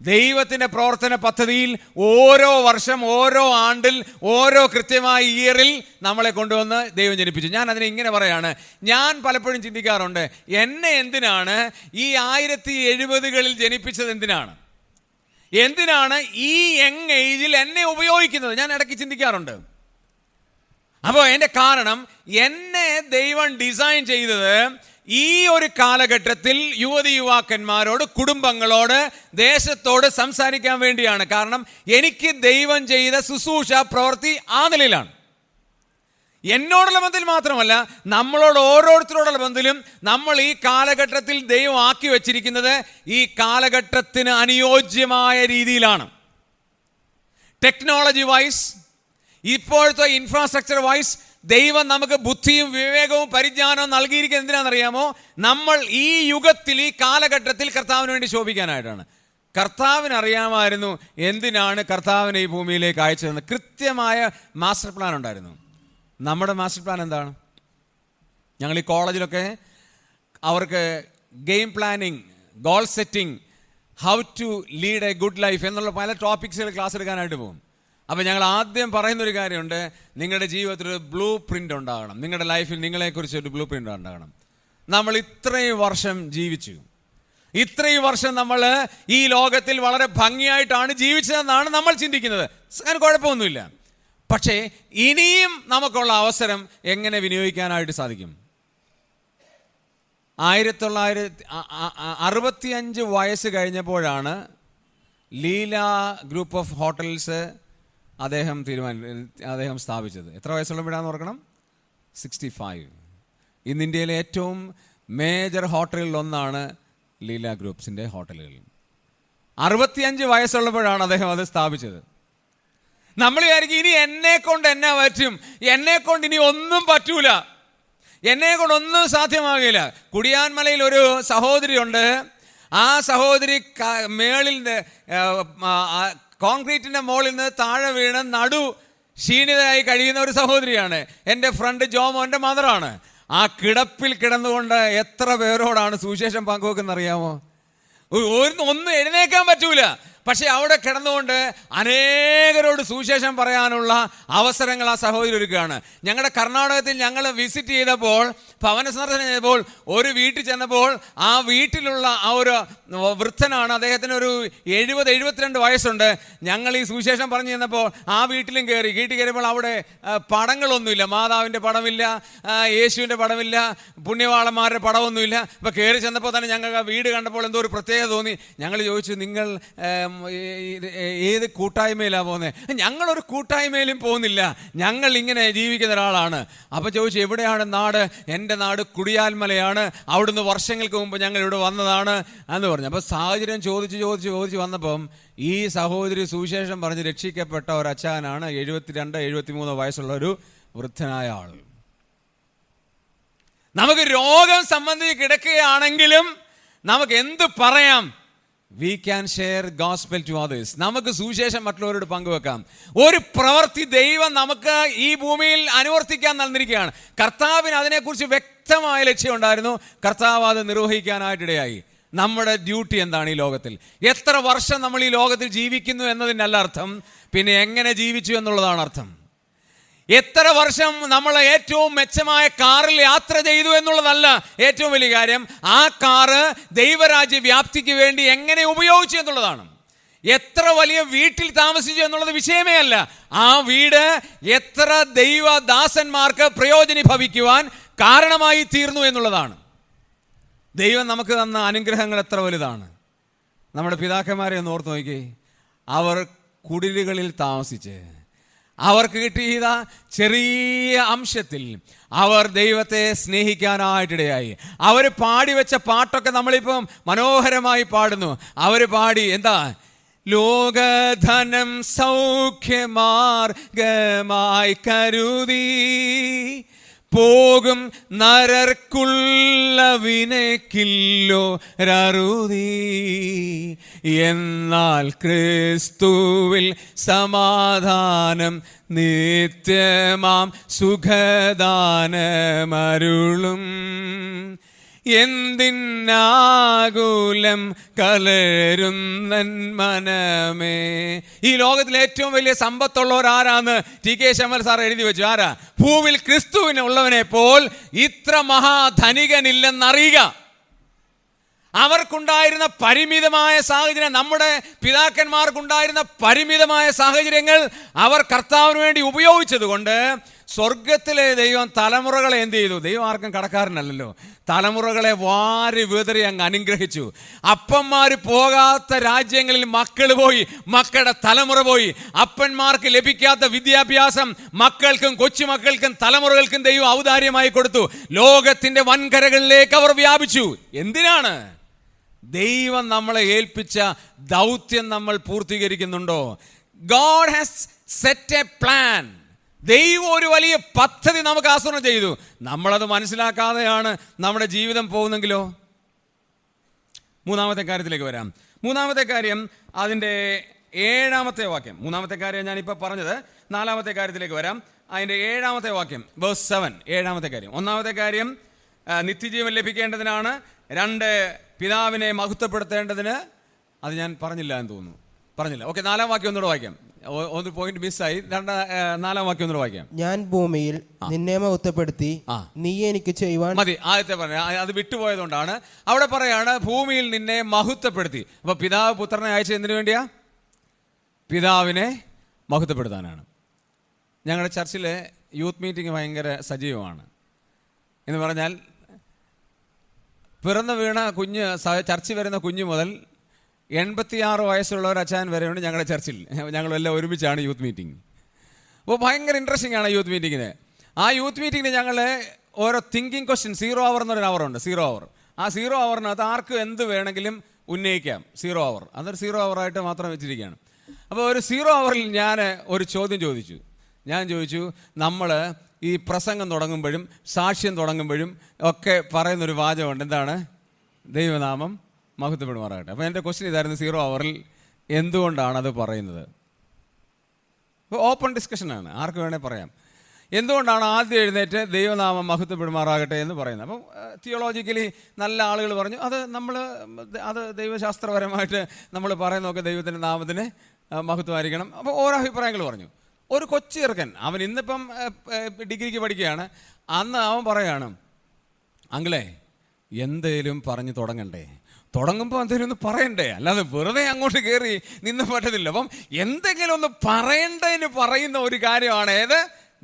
ദൈവത്തിൻ്റെ പ്രവർത്തന പദ്ധതിയിൽ ഓരോ വർഷം, ഓരോ ആണ്ടിൽ, ഓരോ കൃത്യമായ ഇയറിൽ നമ്മളെ കൊണ്ടുവന്ന് ദൈവം ജനിപ്പിച്ചു. ഞാൻ അതിനെ ഇങ്ങനെ പറയാണ്, ഞാൻ പലപ്പോഴും ചിന്തിക്കാറുണ്ട്, എന്നെ എന്തിനാണ് ഈ 1070കളിൽ ജനിപ്പിച്ചത്? എന്തിനാണ് ഈ യങ് ഏജിൽ എന്നെ ഉപയോഗിക്കുന്നത്? ഞാൻ ഇടയ്ക്ക് ചിന്തിക്കാറുണ്ട്. അപ്പോൾ എൻ്റെ കാരണം, എന്നെ ദൈവം ഡിസൈൻ ചെയ്തത് ഈ ഒരു കാലഘട്ടത്തിൽ യുവാക്കന്മാരോട്, കുടുംബങ്ങളോട്, ദേശത്തോട് സംസാരിക്കാൻ വേണ്ടിയാണ്. കാരണം എനിക്ക് ദൈവം ചെയ്ത ശുശ്രൂഷ പ്രവൃത്തി ആ നിലയിലാണ്. എന്നോടുള്ള ബന്ധത്തിൽ മാത്രമല്ല, നമ്മളോട് ഓരോരുത്തരോടുള്ള ബന്ധത്തിലും നമ്മൾ ഈ കാലഘട്ടത്തിൽ ദൈവം ആക്കി വച്ചിരിക്കുന്നത് ഈ കാലഘട്ടത്തിന് അനുയോജ്യമായ രീതിയിലാണ്. ടെക്നോളജി വൈസ്, ഇപ്പോഴത്തെ ഇൻഫ്രാസ്ട്രക്ചർ വൈസ് ദൈവം നമുക്ക് ബുദ്ധിയും വിവേകവും പരിജ്ഞാനവും നൽകിയിരിക്കുന്നത് എന്തിനാണെന്നറിയാമോ? നമ്മൾ ഈ യുഗത്തിൽ, ഈ കാലഘട്ടത്തിൽ കർത്താവിന് വേണ്ടി ശോഭിക്കാനായിട്ടാണ്. കർത്താവിന് അറിയാമായിരുന്നു എന്തിനാണ് കർത്താവിനെ ഈ ഭൂമിയിലേക്ക് അയച്ചതെന്ന്. കൃത്യമായ മാസ്റ്റർ പ്ലാൻ ഉണ്ടായിരുന്നു. നമ്മുടെ മാസ്റ്റർ പ്ലാൻ എന്താണ്? ഞങ്ങൾ ഈ കോളേജിലൊക്കെ അവർക്ക് game planning, goal setting, how to lead a good life എന്നുള്ള പല ടോപ്പിക്സുകൾ ക്ലാസ് എടുക്കാനായിട്ട് പോകും. അപ്പോൾ ഞങ്ങൾ ആദ്യം പറയുന്നൊരു കാര്യമുണ്ട്, നിങ്ങളുടെ ജീവിതത്തിൽ ഒരു ബ്ലൂ പ്രിൻ്റ് ഉണ്ടാകണം. നിങ്ങളുടെ ലൈഫിൽ നിങ്ങളെക്കുറിച്ച് ഒരു ബ്ലൂ പ്രിൻ്റ് ഉണ്ടാകണം. നമ്മൾ ഇത്രയും വർഷം ജീവിച്ചു, ഇത്രയും വർഷം നമ്മൾ ഈ ലോകത്തിൽ വളരെ ഭംഗിയായിട്ടാണ് ജീവിച്ചതെന്നാണ് നമ്മൾ ചിന്തിക്കുന്നത്. അങ്ങനെ കുഴപ്പമൊന്നുമില്ല. പക്ഷേ ഇനിയും നമുക്കുള്ള അവസരം എങ്ങനെ വിനിയോഗിക്കാനായിട്ട് സാധിക്കും? 1965 വയസ്സ് കഴിഞ്ഞപ്പോഴാണ് ലീല ഗ്രൂപ്പ് ഓഫ് ഹോട്ടൽസ് അദ്ദേഹം സ്ഥാപിച്ചത്. എത്ര വയസ്സുള്ളപ്പോഴാണെന്ന് ഓർക്കണം? 65. ഇന്ന് ഇന്ത്യയിലെ ഏറ്റവും മേജർ ഹോട്ടലുകളിലൊന്നാണ് ലീല ഗ്രൂപ്പ്സിൻ്റെ ഹോട്ടലുകൾ. 65 വയസ്സുള്ളപ്പോഴാണ് അദ്ദേഹം അത് സ്ഥാപിച്ചത്. നമ്മൾ വിചാരിക്കും ഇനി എന്നെക്കൊണ്ട് എന്നാ പറ്റും, എന്നെക്കൊണ്ട് ഇനി ഒന്നും പറ്റൂല, എന്നെക്കൊണ്ട് ഒന്നും സാധ്യമാകില്ല. കുടിയാൻമലയിൽ ഒരു സഹോദരിയുണ്ട്. ആ സഹോദരി മേളിൽ കോൺക്രീറ്റിൻ്റെ മുകളിൽ നിന്ന് താഴെ വീണ് ക്ഷീണിതയായി കഴിയുന്ന ഒരു സഹോദരിയാണ്. എൻ്റെ ഫ്രണ്ട് ജോമോൻ്റെ മദറാണ്. ആ കിടപ്പിൽ കിടന്നുകൊണ്ട് എത്ര പേരോടാണ് സുവിശേഷം പങ്കുവെക്കുന്നറിയാമോ? ഒന്നും എഴുന്നേക്കാൻ പറ്റൂല. പക്ഷെ അവിടെ കിടന്നുകൊണ്ട് അനേകരോട് സുവിശേഷം പറയാനുള്ള അവസരങ്ങൾ ആ സഹോദരി ഒരുക്കുകയാണ്. ഞങ്ങളുടെ കർണാടകത്തിൽ ഞങ്ങൾ വിസിറ്റ് ചെയ്തപ്പോൾ, ഭവന സന്ദർശനം ചെയ്തപ്പോൾ, ഒരു വീട്ടിൽ ചെന്നപ്പോൾ ആ വീട്ടിലുള്ള ആ ഒരു വൃദ്ധനാണ്. അദ്ദേഹത്തിന് ഒരു 70-72 വയസ്സുണ്ട്. ഞങ്ങൾ ഈ സുവിശേഷം പറഞ്ഞു ചെന്നപ്പോൾ ആ വീട്ടിലും കയറിയപ്പോൾ അവിടെ പടങ്ങളൊന്നുമില്ല. മാതാവിൻ്റെ പടമില്ല, യേശുവിൻ്റെ പടമില്ല, പുണ്യവാളന്മാരുടെ പടമൊന്നുമില്ല. ഇപ്പോൾ കയറി ചെന്നപ്പോൾ തന്നെ ഞങ്ങൾക്ക് ആ വീട് കണ്ടപ്പോൾ എന്തോ ഒരു പ്രത്യേകത തോന്നി. ഞങ്ങൾ ചോദിച്ചു, നിങ്ങൾ ഏത് കൂട്ടായ്മയിലാണ് പോകുന്നത്? ഞങ്ങളൊരു കൂട്ടായ്മയിലും പോകുന്നില്ല, ഞങ്ങൾ ഇങ്ങനെ ജീവിക്കുന്ന ഒരാളാണ്. അപ്പോൾ ചോദിച്ചു, എവിടെയാണ് നാട്? എൻ്റെ നാട് കുടിയാൽമലയാണ്, അവിടുന്ന് വർഷങ്ങൾക്ക് മുമ്പ് ഞങ്ങൾ ഇവിടെ വന്നതാണ് എന്ന് പറഞ്ഞു. അപ്പോൾ സാഹചര്യം ചോദിച്ച് വന്നപ്പം ഈ സഹോദരി സുവിശേഷം പറഞ്ഞ് രക്ഷിക്കപ്പെട്ട ഒരു അച്ഛനാണ്. 72-73 വയസ്സുള്ള ഒരു വൃദ്ധനായ ആൾ. നമുക്ക് രോഗം സംബന്ധിച്ച് കിടക്കുകയാണെങ്കിലും നമുക്ക് എന്ത് പറയാം? We can share gospel to others. നമുക്ക് സുവിശേഷം മറ്റുള്ളവരോട് പങ്കുവെക്കാം. ഒരു പ്രവൃത്തി ദൈവം നമുക്ക് ഈ ഭൂമിയിൽ അനുവർത്തിക്കാൻ നൽകിയിരിക്കുകയാണ്. കർത്താവിന് അതിനെക്കുറിച്ച് വ്യക്തമായ ലക്ഷ്യമുണ്ടായിരുന്നു. കർത്താവ് അത് നിർവഹിക്കാനായിട്ടിടയായി. നമ്മുടെ ഡ്യൂട്ടി എന്താണ് ഈ ലോകത്തിൽ? എത്ര വർഷം നമ്മൾ ഈ ലോകത്തിൽ ജീവിക്കുന്നു എന്നതിനല്ല അർത്ഥം, പിന്നെ എങ്ങനെ ജീവിച്ചു എന്നുള്ളതാണ് അർത്ഥം. എത്ര വർഷം നമ്മൾ ഏറ്റവും മെച്ചമായ കാറിൽ യാത്ര ചെയ്തു എന്നുള്ളതല്ല ഏറ്റവും വലിയ കാര്യം. ആ കാറ് ദൈവരാജ്യ വ്യാപ്തിക്ക് വേണ്ടി എങ്ങനെ ഉപയോഗിച്ചു എന്നുള്ളതാണ്. എത്ര വലിയ വീട്ടിൽ താമസിച്ചു എന്നുള്ളത് വിഷയമേ അല്ല. ആ വീട് എത്ര ദൈവദാസന്മാർക്ക് പ്രയോജനീഭവിക്കുവാൻ കാരണമായി തീർന്നു എന്നുള്ളതാണ്. ദൈവം നമുക്ക് തന്ന അനുഗ്രഹങ്ങൾ എത്ര വലുതാണ്. നമ്മുടെ പിതാക്കന്മാരെ ഒന്ന് ഓർത്ത് നോക്കി. അവർ കുടിലുകളിൽ താമസിച്ച് അവർക്ക് കിട്ടിയ ചെറിയ അംശത്തിൽ അവർ ദൈവത്തെ സ്നേഹിക്കാനായിട്ടിടയായി. അവർ പാടിവെച്ച പാട്ടൊക്കെ നമ്മളിപ്പം മനോഹരമായി പാടുന്നു. അവർ പാടി എന്താ? ലോകധനം സൗഖ്യമാർഗമായി കരുതി പോകും നരർക്കുള്ള വിനക്കില്ലോ രറുതി. എന്നാൽ ക്രിസ്തുവിൽ സമാധാനം നിത്യമാം സുഖദാനമരുളും. എന്തിനാകുലം കലരുന്നൻ മനമേ. ഈ ലോകത്തിലെ ഏറ്റവും വലിയ സമ്പത്തുള്ളവരാരാന്ന് ടി കെ ശമൽ സാർ എഴുതി വെച്ചു. ആരാ? ഭൂവിൽ ക്രിസ്തുവിനുള്ളവനെ പോൽ ഇത്ര മഹാധനികനില്ലെന്നറിയുക. അവർക്കുണ്ടായിരുന്ന പരിമിതമായ സാഹചര്യം, നമ്മുടെ പിതാക്കന്മാർക്കുണ്ടായിരുന്ന പരിമിതമായ സാഹചര്യങ്ങൾ അവർ കർത്താവിന് വേണ്ടി ഉപയോഗിച്ചത് കൊണ്ട് സ്വർഗത്തിലെ ദൈവം തലമുറകളെ എന്ത് ചെയ്തു? ദൈവം ആർക്കും കടക്കാരനല്ലല്ലോ. തലമുറകളെ വാരി വിതറി അങ്ങ് അനുഗ്രഹിച്ചു. അപ്പന്മാർ പോകാത്ത രാജ്യങ്ങളിൽ മക്കൾ പോയി, മക്കളുടെ തലമുറ പോയി. അപ്പന്മാർക്ക് ലഭിക്കാത്ത വിദ്യാഭ്യാസം മക്കൾക്കും കൊച്ചുമക്കൾക്കും തലമുറകൾക്കും ദൈവം ഔദാര്യമായി കൊടുത്തു. ലോകത്തിന്റെ വൻകരകളിലേക്ക് അവർ വ്യാപിച്ചു. എന്തിനാണ്? ദൈവം നമ്മളെ ഏൽപ്പിച്ച ദൗത്യം നമ്മൾ പൂർത്തീകരിക്കുന്നുണ്ടോ? God has set a plan. ദൈവം ഒരു വലിയ പദ്ധതി നമുക്ക് ആസൂത്രണം ചെയ്തു. നമ്മളത് മനസ്സിലാക്കാതെയാണ് നമ്മുടെ ജീവിതം പോകുന്നെങ്കിലോ? മൂന്നാമത്തെ കാര്യത്തിലേക്ക് വരാം. മൂന്നാമത്തെ കാര്യം അതിൻ്റെ 7-ാമത്തെ വാക്യം. മൂന്നാമത്തെ കാര്യം ഞാനിപ്പോൾ പറഞ്ഞത്. 4-ാമത്തെ കാര്യത്തിലേക്ക് വരാം. അതിൻ്റെ 7-ാമത്തെ വാക്യം, വേഴ്സ് 7. 7-ാമത്തെ കാര്യം. ഒന്നാമത്തെ കാര്യം നിത്യജീവൻ ലഭിക്കേണ്ടതിനാണ്. 2, പിതാവിനെ മഹത്വപ്പെടുത്തേണ്ടതിന്. അത് ഞാൻ പറഞ്ഞില്ല എന്ന് തോന്നുന്നു. പറഞ്ഞില്ല. ഓക്കെ, 4-ാം വാക്യം ഒന്നുകൂടെ വായിക്കാം. ഒന്ന് പോയിന്റ് മിസ്സായി. 4-ാം വാക്യം ഒന്നുകൂടെ വായിക്കാം. ഞാൻ ഭൂമിയിൽ നിന്നെ മഹത്വപ്പെടുത്തി നീ എനിക്ക് ചെയ്യുവാൻ. മതി, ആദ്യത്തെ പറഞ്ഞ അത് വിട്ടുപോയതുകൊണ്ടാണ്. അവിടെ പറയാണ് ഭൂമിയിൽ നിന്നെ മഹത്വപ്പെടുത്തി. അപ്പൊ പിതാവ് പുത്രനെ അയച്ചത് എന്തിനു വേണ്ടിയാ? പിതാവിനെ മഹത്വപ്പെടുത്താനാണ്. ഞങ്ങളുടെ ചർച്ചിലെ യൂത്ത് മീറ്റിംഗ് ഭയങ്കര സജീവമാണ്. എന്ന് പറഞ്ഞാൽ പിറന്നു വീണ കുഞ്ഞ്, ചർച്ചിൽ വരുന്ന കുഞ്ഞ് മുതൽ 86 വയസ്സുള്ള ഒരു അച്ഛൻ വരെയുണ്ട് ഞങ്ങളുടെ ചർച്ചിൽ. ഞങ്ങളെല്ലാം ഒരുമിച്ചാണ് യൂത്ത് മീറ്റിംഗ്. അപ്പോൾ ഭയങ്കര ഇൻട്രസ്റ്റിംഗ് ആണ് യൂത്ത് മീറ്റിങ്ങിന്. ആ യൂത്ത് മീറ്റിങ്ങിന് ഞങ്ങൾ ഓരോ തിങ്കിങ് ക്വസ്റ്റ്യൻ, 0 അവർ എന്നൊരു അവറുണ്ട്. 0 അവർ. ആ 0 അവറിനകത്ത് ആർക്കും എന്ത് വേണമെങ്കിലും ഉന്നയിക്കാം. 0 അവർ. അതൊരു 0 അവറായിട്ട് മാത്രം വെച്ചിരിക്കുകയാണ്. അപ്പോൾ ഒരു 0 അവറിൽ ഞാൻ ഒരു ചോദ്യം ചോദിച്ചു. ഞാൻ ചോദിച്ചു, നമ്മൾ ഈ പ്രസംഗം തുടങ്ങുമ്പോഴും സാക്ഷ്യം തുടങ്ങുമ്പോഴും ഒക്കെ പറയുന്നൊരു വാചകമുണ്ട്. എന്താണ്? ദൈവനാമം മഹത്വപ്പെടുമാറാകട്ടെ. അപ്പോൾ എൻ്റെ ക്വസ്റ്റ്യൻ ഇതായിരുന്നു, 0 അവറിൽ എന്തുകൊണ്ടാണ് അത് പറയുന്നത്? അപ്പോൾ ഓപ്പൺ ഡിസ്കഷനാണ്, ആർക്ക് വേണേൽ പറയാം. എന്തുകൊണ്ടാണ് ആദ്യം എഴുന്നേറ്റ് ദൈവനാമം മഹത്വപ്പെടുമാറാകട്ടെ എന്ന് പറയുന്നത്? അപ്പം തിയോളജിക്കലി നല്ല ആളുകൾ പറഞ്ഞു, അത് ദൈവശാസ്ത്രപരമായിട്ട് നമ്മൾ പറയുന്നതൊക്കെ ദൈവത്തിൻ്റെ നാമത്തിന് മഹത്വമായിരിക്കണം. അപ്പോൾ ഓരോ അഭിപ്രായങ്ങൾ പറഞ്ഞു. ഒരു കൊച്ചു ചെറുക്കൻ, അവൻ ഇന്നിപ്പം ഡിഗ്രിക്ക് പഠിക്കുകയാണ്. അന്ന് അവൻ പറയാണ്, അങ്കിളേ എന്തേലും പറഞ്ഞ് തുടങ്ങണ്ടേ, തുടങ്ങുമ്പോൾ എന്തെങ്കിലും ഒന്ന് പറയണ്ടേ, അല്ലാതെ വെറുതെ അങ്ങോട്ട് കയറി നിന്ന് പറ്റത്തില്ല. അപ്പം എന്തെങ്കിലും ഒന്ന് പറയേണ്ടതിന് പറയുന്ന ഒരു കാര്യമാണ് ഏത്?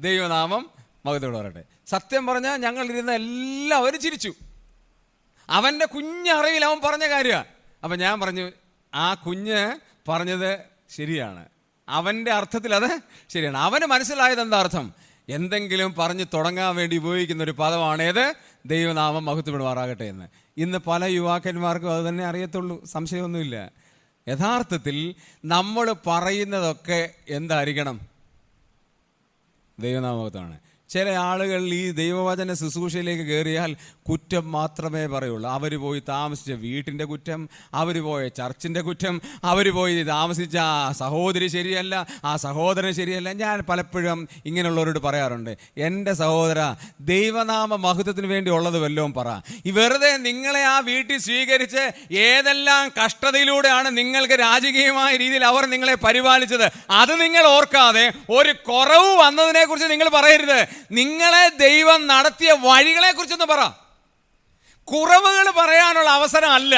ദൈവനാമം മഹത്വപ്പെടട്ടെ. സത്യം പറഞ്ഞാൽ ഞങ്ങളിരുന്ന എല്ലാവരും ചിരിച്ചു. അവൻ്റെ കുഞ്ഞറിവിൽ അവൻ പറഞ്ഞ കാര്യമാണ്. അപ്പം ഞാൻ പറഞ്ഞു, ആ കുഞ്ഞ് പറഞ്ഞത് ശരിയാണ്, അവൻ്റെ അർത്ഥത്തിൽ അത് ശരിയാണ്. അവന് മനസ്സിലായത് എന്താ അർത്ഥം? എന്തെങ്കിലും പറഞ്ഞ് തുടങ്ങാൻ വേണ്ടി ഉപയോഗിക്കുന്ന ഒരു പദമാണ് ഏത്? ദൈവനാമം മഹത്വപ്പെടുമാറാകട്ടെ എന്ന്. ഇന്ന് പല യുവാക്കന്മാർക്കും അത് തന്നെ അറിയത്തുള്ളൂ, സംശയമൊന്നുമില്ല. യഥാർത്ഥത്തിൽ നമ്മൾ പറയുന്നതൊക്കെ എന്തായിരിക്കണം? ദൈവനാമത്വമാണ്. ചില ആളുകൾ ഈ ദൈവവചന ശുശ്രൂഷയിലേക്ക് കയറിയാൽ കുറ്റം മാത്രമേ പറയുള്ളൂ. അവർ പോയി താമസിച്ച വീട്ടിൻ്റെ കുറ്റം, അവർ പോയ ചർച്ചിൻ്റെ കുറ്റം, അവർ പോയി താമസിച്ച ആ സഹോദരി ശരിയല്ല, ആ സഹോദരൻ ശരിയല്ല. ഞാൻ പലപ്പോഴും ഇങ്ങനെയുള്ളവരോട് പറയാറുണ്ട്, എൻ്റെ സഹോദര, ദൈവനാമ മഹത്വത്തിന് വേണ്ടി ഉള്ളത് വല്ലതും പറ. ഈ വെറുതെ നിങ്ങളെ ആ വീട്ടിൽ സ്വീകരിച്ച് ഏതെല്ലാം കഷ്ടതയിലൂടെയാണ് നിങ്ങൾക്ക് രാജകീയമായ രീതിയിൽ അവർ നിങ്ങളെ പരിപാലിച്ചത്, അത് നിങ്ങൾ ഓർക്കാതെ ഒരു കുറവ് വന്നതിനെ കുറിച്ച് നിങ്ങൾ പറയരുത്. നിങ്ങളെ ദൈവം നടത്തിയ വഴികളെ കുറിച്ചൊന്ന് പറ. കുറവുകൾ പറയാനുള്ള അവസരം അല്ല,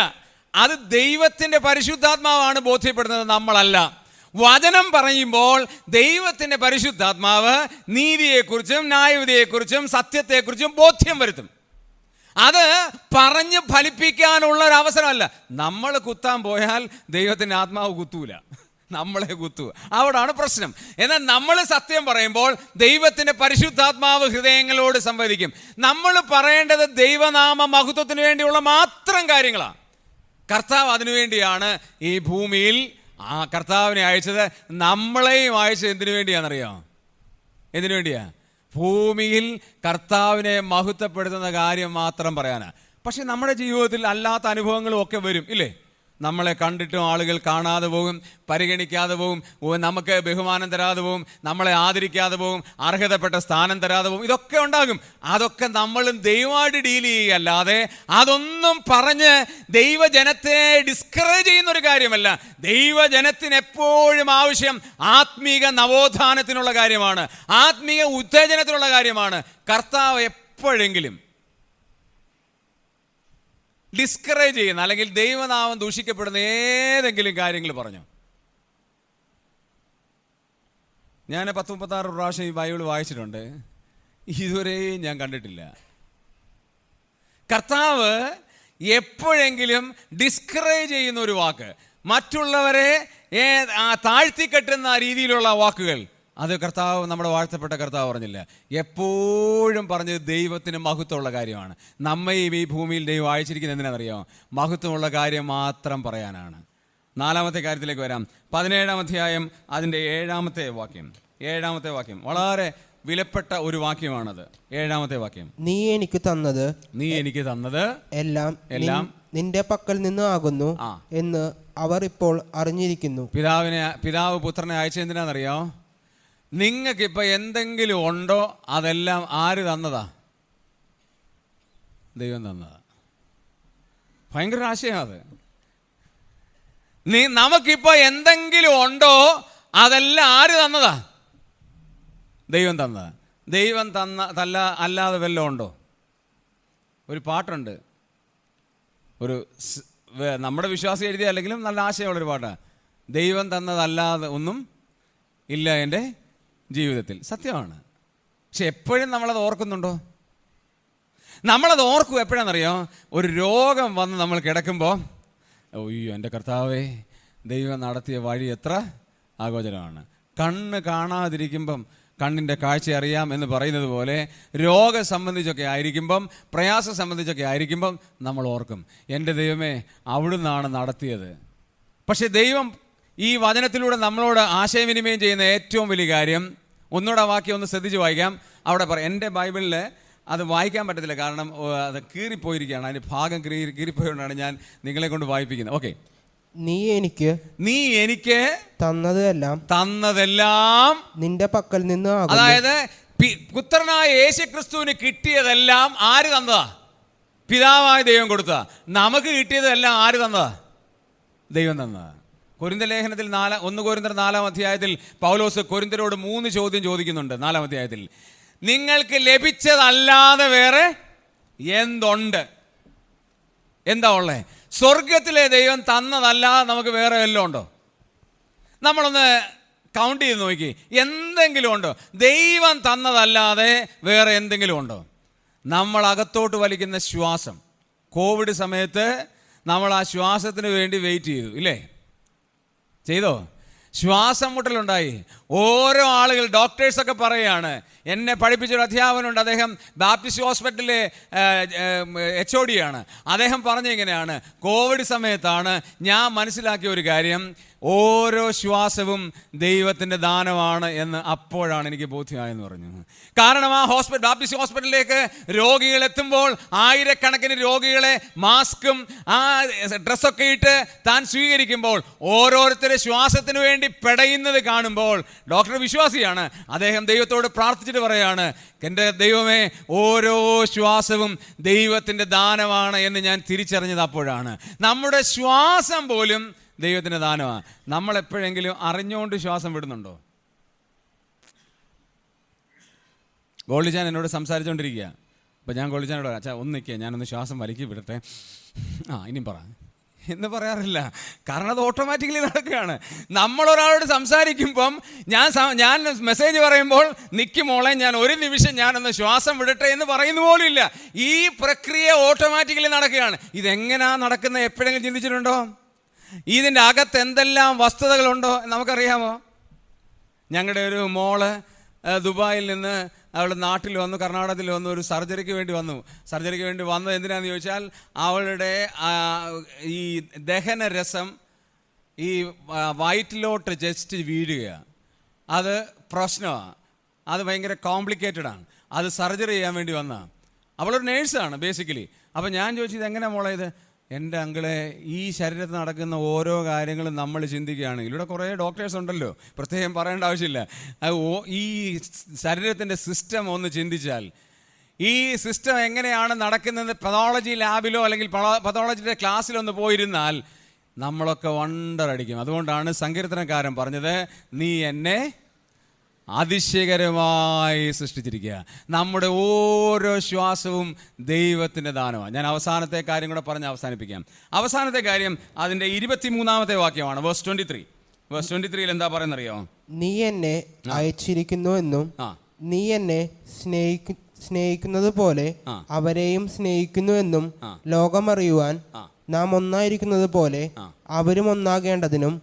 അത് ദൈവത്തിൻ്റെ പരിശുദ്ധാത്മാവാണ് ബോധ്യപ്പെടുന്നത്, നമ്മളല്ല. വചനം പറയുമ്പോൾ ദൈവത്തിൻ്റെ പരിശുദ്ധാത്മാവ് നീതിയെക്കുറിച്ചും ന്യായവിധിയെക്കുറിച്ചും സത്യത്തെക്കുറിച്ചും ബോധ്യം വരുത്തും. അത് പറഞ്ഞ് ഫലിപ്പിക്കാനുള്ള ഒരു അവസരമല്ല. നമ്മൾ കുത്താൻ പോയാൽ ദൈവത്തിൻ്റെ ആത്മാവ് കുത്തൂല, നമ്മളെ കുത്തു. അവിടാണ് പ്രശ്നം. എന്നാൽ നമ്മൾ സത്യം പറയുമ്പോൾ ദൈവത്തിൻ്റെ പരിശുദ്ധാത്മാവ് ഹൃദയങ്ങളോട് സംവദിക്കും. നമ്മൾ പറയേണ്ടത് ദൈവനാമ മഹത്വത്തിന് വേണ്ടിയുള്ള മാത്രം കാര്യങ്ങളാണ്. കർത്താവ് അതിനുവേണ്ടിയാണ് ഈ ഭൂമിയിൽ ആ കർത്താവിനെ അയച്ചത്. നമ്മളെയും അയച്ചത് എന്തിനു വേണ്ടിയാണെന്നറിയാം? എന്തിനു വേണ്ടിയാ? ഭൂമിയിൽ കർത്താവിനെ മഹത്വപ്പെടുത്തുന്ന കാര്യം മാത്രം പറയാനാ. പക്ഷെ നമ്മുടെ ജീവിതത്തിൽ അല്ലാത്ത അനുഭവങ്ങളും ഒക്കെ വരും, ഇല്ലേ? നമ്മളെ കണ്ടിട്ടും ആളുകൾ കാണാതെ പോകും, പരിഗണിക്കാതെ പോകും, നമുക്ക് ബഹുമാനം തരാതെ പോകും, നമ്മളെ ആദരിക്കാതെ പോകും, അർഹതപ്പെട്ട സ്ഥാനം തരാതെ പോകും. ഇതൊക്കെ ഉണ്ടാകും. അതൊക്കെ നമ്മളും ദൈവമായിട്ട് ഡീൽ ചെയ്യുകയല്ലാതെ അതൊന്നും പറഞ്ഞ് ദൈവജനത്തെ ഡിസ്കറേജ് ചെയ്യുന്നൊരു കാര്യമല്ല. ദൈവജനത്തിന് എപ്പോഴും ആവശ്യം ആത്മീക നവോത്ഥാനത്തിനുള്ള കാര്യമാണ്, ആത്മീയ ഉത്തേജനത്തിനുള്ള കാര്യമാണ്. കർത്താവ് എപ്പോഴെങ്കിലും ഡിസ്കറേജ് ചെയ്യുന്ന അല്ലെങ്കിൽ ദൈവനാമം ദൂഷിക്കപ്പെടുന്ന ഏതെങ്കിലും കാര്യങ്ങൾ പറഞ്ഞു? ഞാൻ 10-36 പ്രാവശ്യം ഈ ബൈബിൾ വായിച്ചിട്ടുണ്ട്, ഇതുവരെയും ഞാൻ കണ്ടിട്ടില്ല. കർത്താവ് എപ്പോഴെങ്കിലും ഡിസ്കറേജ് ചെയ്യുന്ന ഒരു വാക്ക്, മറ്റുള്ളവരെ താഴ്ത്തിക്കെട്ടുന്ന രീതിയിലുള്ള വാക്കുകൾ, അത് കർത്താവ്, നമ്മുടെ വാഴ്ത്തപ്പെട്ട കർത്താവ് പറഞ്ഞില്ല. എപ്പോഴും പറഞ്ഞത് ദൈവത്തിന് മഹത്വമുള്ള കാര്യമാണ്. നമ്മയും ഈ ഭൂമിയിൽ ദൈവം അയച്ചിരിക്കുന്നത് എന്തിനാണെന്നറിയാമോ? മഹത്വമുള്ള കാര്യം മാത്രം പറയാനാണ്. 4-ാമത്തെ കാര്യത്തിലേക്ക് വരാം. 17-ാം അധ്യായം അതിൻ്റെ 7-ാമത്തെ വാക്യം. വളരെ വിലപ്പെട്ട ഒരു വാക്യമാണത്. 7-ാമത്തെ വാക്യം. നീ എനിക്ക് തന്നത് എല്ലാം നിന്റെ പക്കൽ നിന്ന് ആകുന്നു എന്ന് അവർ ഇപ്പോൾ അറിഞ്ഞിരിക്കുന്നു. പിതാവ് പുത്രനെ അയച്ചെന്തിനാണെന്നറിയോ? നിങ്ങൾക്കിപ്പോൾ എന്തെങ്കിലും ഉണ്ടോ അതെല്ലാം ആര് തന്നതാ? ദൈവം തന്നതാ. ഭയങ്കര ആശയമാണ് അത്. നമുക്കിപ്പോൾ എന്തെങ്കിലും ഉണ്ടോ അതെല്ലാം ആര് തന്നതാ? ദൈവം തന്നതാ. ദൈവം അല്ലാതെ വല്ലതും ഉണ്ടോ? ഒരു പാട്ടുണ്ട്, ഒരു നമ്മുടെ വിശ്വാസം എഴുതിയ അല്ലെങ്കിലും നല്ല ആശയമുള്ളൊരു പാട്ടാണ്. ദൈവം തന്നതല്ലാതെ ഒന്നും ഇല്ല എൻ്റെ ജീവിതത്തിൽ. സത്യമാണ്. പക്ഷെ എപ്പോഴും നമ്മളത് ഓർക്കുന്നുണ്ടോ? നമ്മളത് ഓർക്കും എപ്പോഴാണെന്നറിയോ? ഒരു രോഗം വന്ന് നമ്മൾ കിടക്കുമ്പോൾ, അയ്യോ എൻ്റെ കർത്താവേ, ദൈവം നടത്തിയ വഴി എത്ര ആഗോചരമാണ്. കണ്ണ് കാണാതിരിക്കുമ്പം കണ്ണിൻ്റെ കാഴ്ച അറിയാം എന്ന് പറയുന്നത് പോലെ രോഗം സംബന്ധിച്ചൊക്കെ ആയിരിക്കുമ്പം, പ്രയാസം സംബന്ധിച്ചൊക്കെ ആയിരിക്കുമ്പം നമ്മൾ ഓർക്കും, എൻ്റെ ദൈവമേ അവിടുന്നാണ് നടത്തിയത്. പക്ഷെ ദൈവം ഈ വചനത്തിലൂടെ നമ്മളോട് ആശയവിനിമയം ചെയ്യുന്ന ഏറ്റവും വലിയ കാര്യം, ഒന്നുകൂടെ വാക്യം ഒന്ന് ശ്രദ്ധിച്ച് വായിക്കാം. അവിടെ പറയാം, എൻ്റെ ബൈബിളിൽ അത് വായിക്കാൻ പറ്റത്തില്ല, കാരണം അത് കീറിപ്പോയിരിക്കുകയാണ്. അതിൻ്റെ ഭാഗം കീറിപ്പോയതുകൊണ്ടാണ് ഞാൻ നിങ്ങളെ കൊണ്ട് വായിപ്പിക്കുന്നത്. ഓക്കെ. നീ എനിക്ക് തന്നതെല്ലാം നിന്റെ പക്കൽ നിന്ന്, അതായത് പുത്രനായ യേശുക്രിസ്തുവിന് കിട്ടിയതെല്ലാം ആര് തന്നതാ? പിതാവായ ദൈവം കൊടുത്തതാ. നമുക്ക് കിട്ടിയതെല്ലാം ആര് തന്നതാ? ദൈവം തന്നതാ. കൊരിന്ത്യർ ലേഖനത്തിൽ 1 കൊരിന്ത്യർ 4-ാം അധ്യായത്തിൽ പൗലോസ് കൊരിന്ത്യരോട് 3 ചോദ്യം ചോദിക്കുന്നുണ്ട്. 4-ാം അധ്യായത്തിൽ, നിങ്ങൾക്ക് ലഭിച്ചതല്ലാതെ വേറെ എന്തുണ്ട്? എന്താ ഉള്ളേ? സ്വർഗത്തിലെ ദൈവം തന്നതല്ലാതെ നമുക്ക് വേറെ വല്ലതും ഉണ്ടോ? നമ്മളൊന്ന് കൗണ്ട് ചെയ്ത് നോക്കി, എന്തെങ്കിലും ഉണ്ടോ? ദൈവം തന്നതല്ലാതെ വേറെ എന്തെങ്കിലും ഉണ്ടോ? നമ്മൾ അകത്തോട്ട് വലിക്കുന്ന ശ്വാസം. കോവിഡ് സമയത്ത് നമ്മൾ ആ ശ്വാസത്തിന് വേണ്ടി വെയിറ്റ് ചെയ്തു, ഇല്ലേ? ചെയ്തോ? ശ്വാസം മുട്ടലുണ്ടായി. ഓരോ ആളുകൾ, ഡോക്ടേഴ്സൊക്കെ പറയുകയാണ്. എന്നെ പഠിപ്പിച്ചൊരു അധ്യാപകനുണ്ട്, അദ്ദേഹം ബാപ്റ്റിസ്റ്റ് ഹോസ്പിറ്റലിലെ HOD ആണ്. അദ്ദേഹം പറഞ്ഞിങ്ങനെയാണ്, കോവിഡ് സമയത്താണ് ഞാൻ മനസ്സിലാക്കിയ ഒരു കാര്യം, ഓരോ ശ്വാസവും ദൈവത്തിൻ്റെ ദാനമാണ് എന്ന് അപ്പോഴാണ് എനിക്ക് ബോധ്യമായെന്ന് പറഞ്ഞു. കാരണം ആ ബാപ്റ്റിസ്റ്റ് ഹോസ്പിറ്റലിലേക്ക് രോഗികൾ എത്തുമ്പോൾ ആയിരക്കണക്കിന് രോഗികളെ മാസ്കും ആ ഡ്രസ്സൊക്കെ ഇട്ട് താൻ സ്വീകരിക്കുമ്പോൾ ഓരോരുത്തരുടെ ശ്വാസത്തിന് വേണ്ടി പെടയുന്നത് കാണുമ്പോൾ, ഡോക്ടർ വിശ്വാസിയാണ്, അദ്ദേഹം ദൈവത്തോട് പ്രാർത്ഥിച്ചിട്ട് പറയാണ്, എൻ്റെ ദൈവമേ, ഓരോ ശ്വാസവും ദൈവത്തിൻ്റെ ദാനമാണ് എന്ന് ഞാൻ തിരിച്ചറിഞ്ഞത് അപ്പോഴാണ്. നമ്മുടെ ശ്വാസം പോലും ദൈവത്തിൻ്റെ ദാനമാണ്. നമ്മൾ എപ്പോഴെങ്കിലും അറിഞ്ഞുകൊണ്ട് ശ്വാസം വിടുന്നുണ്ടോ? ഗോളിച്ചാൻ എന്നോട് സംസാരിച്ചുകൊണ്ടിരിക്കുക. അപ്പം ഞാൻ ഗോളിച്ചാനോട് പറയാം, അച്ഛാ ഒന്ന് നിൽക്കുക, ഞാനൊന്ന് ശ്വാസം വലിക്കി വിടട്ടെ, ഇനിയും പറ എന്ന് പറയാറില്ല. കാരണം അത് ഓട്ടോമാറ്റിക്കലി നടക്കുകയാണ്. നമ്മളൊരാളോട് സംസാരിക്കുമ്പം ഞാൻ മെസ്സേജ് പറയുമ്പോൾ, നിൽക്കും മോളെ, ഞാൻ ഒരു നിമിഷം ഞാനൊന്ന് ശ്വാസം വിടട്ടെ എന്ന് പറയുന്ന പോലും ഇല്ല. ഈ പ്രക്രിയ ഓട്ടോമാറ്റിക്കലി നടക്കുകയാണ്. ഇതെങ്ങനെയാണ് നടക്കുന്നത്? എപ്പോഴെങ്കിലും ചിന്തിച്ചിട്ടുണ്ടോ? ഇതിൻ്റെ അകത്ത് എന്തെല്ലാം വസ്തുതകളുണ്ടോ നമുക്കറിയാമോ? ഞങ്ങളുടെ ഒരു മോള് ദുബായിൽ നിന്ന് അവളുടെ നാട്ടിൽ വന്നു, കർണാടകത്തിൽ വന്നു, ഒരു സർജറിക്ക് വേണ്ടി വന്നത് എന്തിനാന്ന് ചോദിച്ചാൽ, അവളുടെ ഈ ദഹനരസം ഈ വയറ്റിലോട്ട് ജസ്റ്റ് വീഴുകയാണ്. അത് പ്രശ്നമാണ്, അത് ഭയങ്കര കോംപ്ലിക്കേറ്റഡാണ്. അത് സർജറി ചെയ്യാൻ വേണ്ടി വന്നതാണ്. അവളൊരു നേഴ്സാണ് ബേസിക്കലി. അപ്പം ഞാൻ ചോദിച്ചു, ഇതെങ്ങനെ മോളെ ഇത്? എൻ്റെ അങ്കിളെ, ഈ ശരീരത്തിൽ നടക്കുന്ന ഓരോ കാര്യങ്ങളും നമ്മൾ ചിന്തിക്കുകയാണെങ്കിൽ, ഇവിടെ കുറേ ഡോക്ടേഴ്സ് ഉണ്ടല്ലോ, പ്രത്യേകം പറയേണ്ട ആവശ്യമില്ല. ഈ ശരീരത്തിൻ്റെ സിസ്റ്റം ഒന്ന് ചിന്തിച്ചാൽ, ഈ സിസ്റ്റം എങ്ങനെയാണ് നടക്കുന്നത്, പതോളജി ലാബിലോ അല്ലെങ്കിൽ പതോളജിയുടെ ക്ലാസ്സിലൊന്ന് പോയിരുന്നാൽ നമ്മളൊക്കെ വണ്ടർ അടിക്കും. അതുകൊണ്ടാണ് സങ്കീർത്തനക്കാരൻ പറഞ്ഞത്, നീ എന്നെ അതിശയകരമായി സൃഷ്ടിച്ചിരിക്കുക. നമ്മുടെ ഓരോ ശ്വാസവും ദൈവത്തിൻ്റെ ദാനമാണ്. ഞാൻ അവസാനത്തെ കാര്യം കൂടെ പറഞ്ഞ് അവസാനിപ്പിക്കാം. അവസാനത്തെ കാര്യം അതിൻ്റെ 23-ാമത്തെ വാക്യമാണ്, വേഴ്സ് 23. വേഴ്സ് 23 എന്താ പറയുന്നറിയോ? നീ എന്നെ അയച്ചിരിക്കുന്നു എന്നും നീ എന്നെ സ്നേഹിക്കുന്നത് പോലെ അവരെയും സ്നേഹിക്കുന്നു എന്നും ലോകമറിയുവാൻ നാം ഒന്നായിരിക്കുന്നത് പോലെ അവരും ഒന്നാകേണ്ടതിനും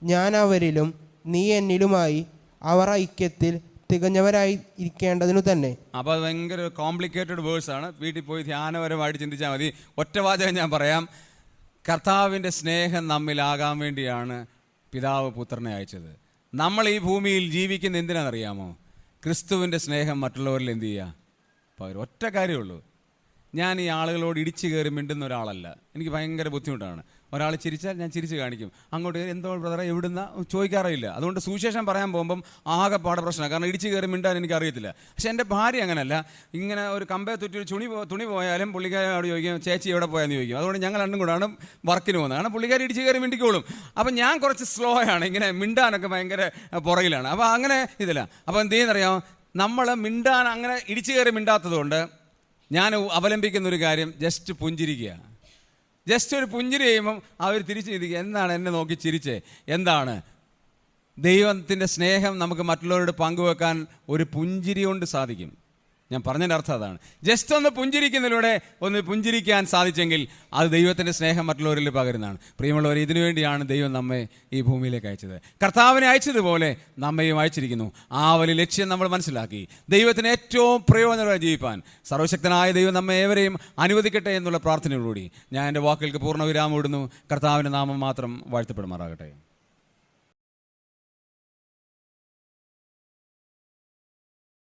ഞാൻ അവരിലും നീ എന്നിലുമായി അവർ ഐക്യത്തിൽ തികഞ്ഞവരായി ഇരിക്കേണ്ടതിനു തന്നെ. അപ്പോൾ അത് ഭയങ്കര കോംപ്ലിക്കേറ്റഡ് വേഴ്സ് ആണ്. വീട്ടിൽ പോയി ധ്യാനപരമായിട്ട് ചിന്തിച്ചാൽ മതി. ഒറ്റ വാചകം ഞാൻ പറയാം, കർത്താവിൻ്റെ സ്നേഹം നമ്മിലാകാൻ വേണ്ടിയാണ് പിതാവ് പുത്രനെ അയച്ചത്. നമ്മൾ ഈ ഭൂമിയിൽ ജീവിക്കുന്ന എന്തിനാണെന്നറിയാമോ? ക്രിസ്തുവിൻ്റെ സ്നേഹം മറ്റുള്ളവരിൽ എന്ത് ചെയ്യുക? പകരം. ഒറ്റ കാര്യമുള്ളൂ, ഞാൻ ഈ ആളുകളോട് ഇടിച്ചു കയറി മിണ്ടുന്ന ഒരാളല്ല. എനിക്ക് ഭയങ്കര ബുദ്ധിമുട്ടാണ്. ഒരാൾ ചിരിച്ചാൽ ഞാൻ ചിരിച്ച് കാണിക്കും. അങ്ങോട്ട് കയറി എന്തോ ബ്രദറെ എവിടുന്ന ചോദിക്കാറില്ല. അതുകൊണ്ട് സുവിശേഷം പറയാൻ പോകുമ്പം ആകെപ്പാടെ പ്രശ്നമാണ്. കാരണം ഇടിച്ചു കയറി മിണ്ടാൻ എനിക്കറിയത്തില്ല. പക്ഷേ എൻ്റെ ഭാര്യ അങ്ങനല്ല. ഇങ്ങനെ ഒരു കമ്പേ തുറ്റി ഒരു തുണി പോയാലും പുള്ളിക്കാരോട് ചോദിക്കും ചേച്ചി എവിടെ പോയാന്ന് ചോദിക്കും. അതുകൊണ്ട് ഞങ്ങൾ രണ്ടും കൂടാണ് വർക്കിന് പോകുന്നത്. കാരണം പുള്ളിക്കാർ ഇടിച്ചു കയറി മിണ്ടിക്കോളും. അപ്പം ഞാൻ കുറച്ച് സ്ലോ ആണ്, ഇങ്ങനെ മിണ്ടാനൊക്കെ ഭയങ്കര പുറകിലാണ്. അപ്പോൾ അങ്ങനെ ഇതില്ല. അപ്പോൾ എന്ത് ചെയ്യുന്നറിയാം, നമ്മൾ മിണ്ടാൻ അങ്ങനെ ഇടിച്ചു കയറി മിണ്ടാത്തത് കൊണ്ട് ഞാൻ അവലംബിക്കുന്നൊരു കാര്യം ജസ്റ്റ് പുഞ്ചിരിക്കുക. ജസ്റ്റ് ഒരു പുഞ്ചിരി ചെയ്യുമ്പം അവർ തിരിച്ചു ചിരിക്കുക, എന്താണ് എന്നെ നോക്കി ചിരിച്ചേ, എന്താണ് ദൈവത്തിൻ്റെ സ്നേഹം നമുക്ക് മറ്റുള്ളവരോട് പങ്കുവെക്കാൻ ഒരു പുഞ്ചിരി കൊണ്ട് സാധിക്കും. ഞാൻ പറഞ്ഞതിൻ്റെ അർത്ഥം അതാണ്. ജസ്റ്റ് ഒന്ന് പുഞ്ചിരിക്കുന്നതിലൂടെ ഒന്ന് പുഞ്ചിരിക്കാൻ സാധിച്ചെങ്കിൽ അത് ദൈവത്തിൻ്റെ സ്നേഹം മറ്റുള്ളവരിൽ പകരുന്നതാണ്. പ്രിയമുള്ളവർ, ഇതിനു വേണ്ടിയാണ് ദൈവം നമ്മെ ഈ ഭൂമിയിലേക്ക് അയച്ചത്. കർത്താവിനെ അയച്ചതുപോലെ നമ്മയും അയച്ചിരിക്കുന്നു. ആ വലിയ ലക്ഷ്യം നമ്മൾ മനസ്സിലാക്കി ദൈവത്തിന് ഏറ്റവും പ്രയോജനമായി ജീവിപ്പാൻ സർവശക്തനായ ദൈവം നമ്മെ ഏവരെയും അനുവദിക്കട്ടെ എന്നുള്ള പ്രാർത്ഥനയോടുകൂടി ഞാൻ എൻ്റെ വാക്കുകൾക്ക് പൂർണ്ണ വിരാമം ഇടുന്നു. കർത്താവിൻ്റെ നാമം മാത്രം വാഴ്ത്തപ്പെടുമാറാകട്ടെ.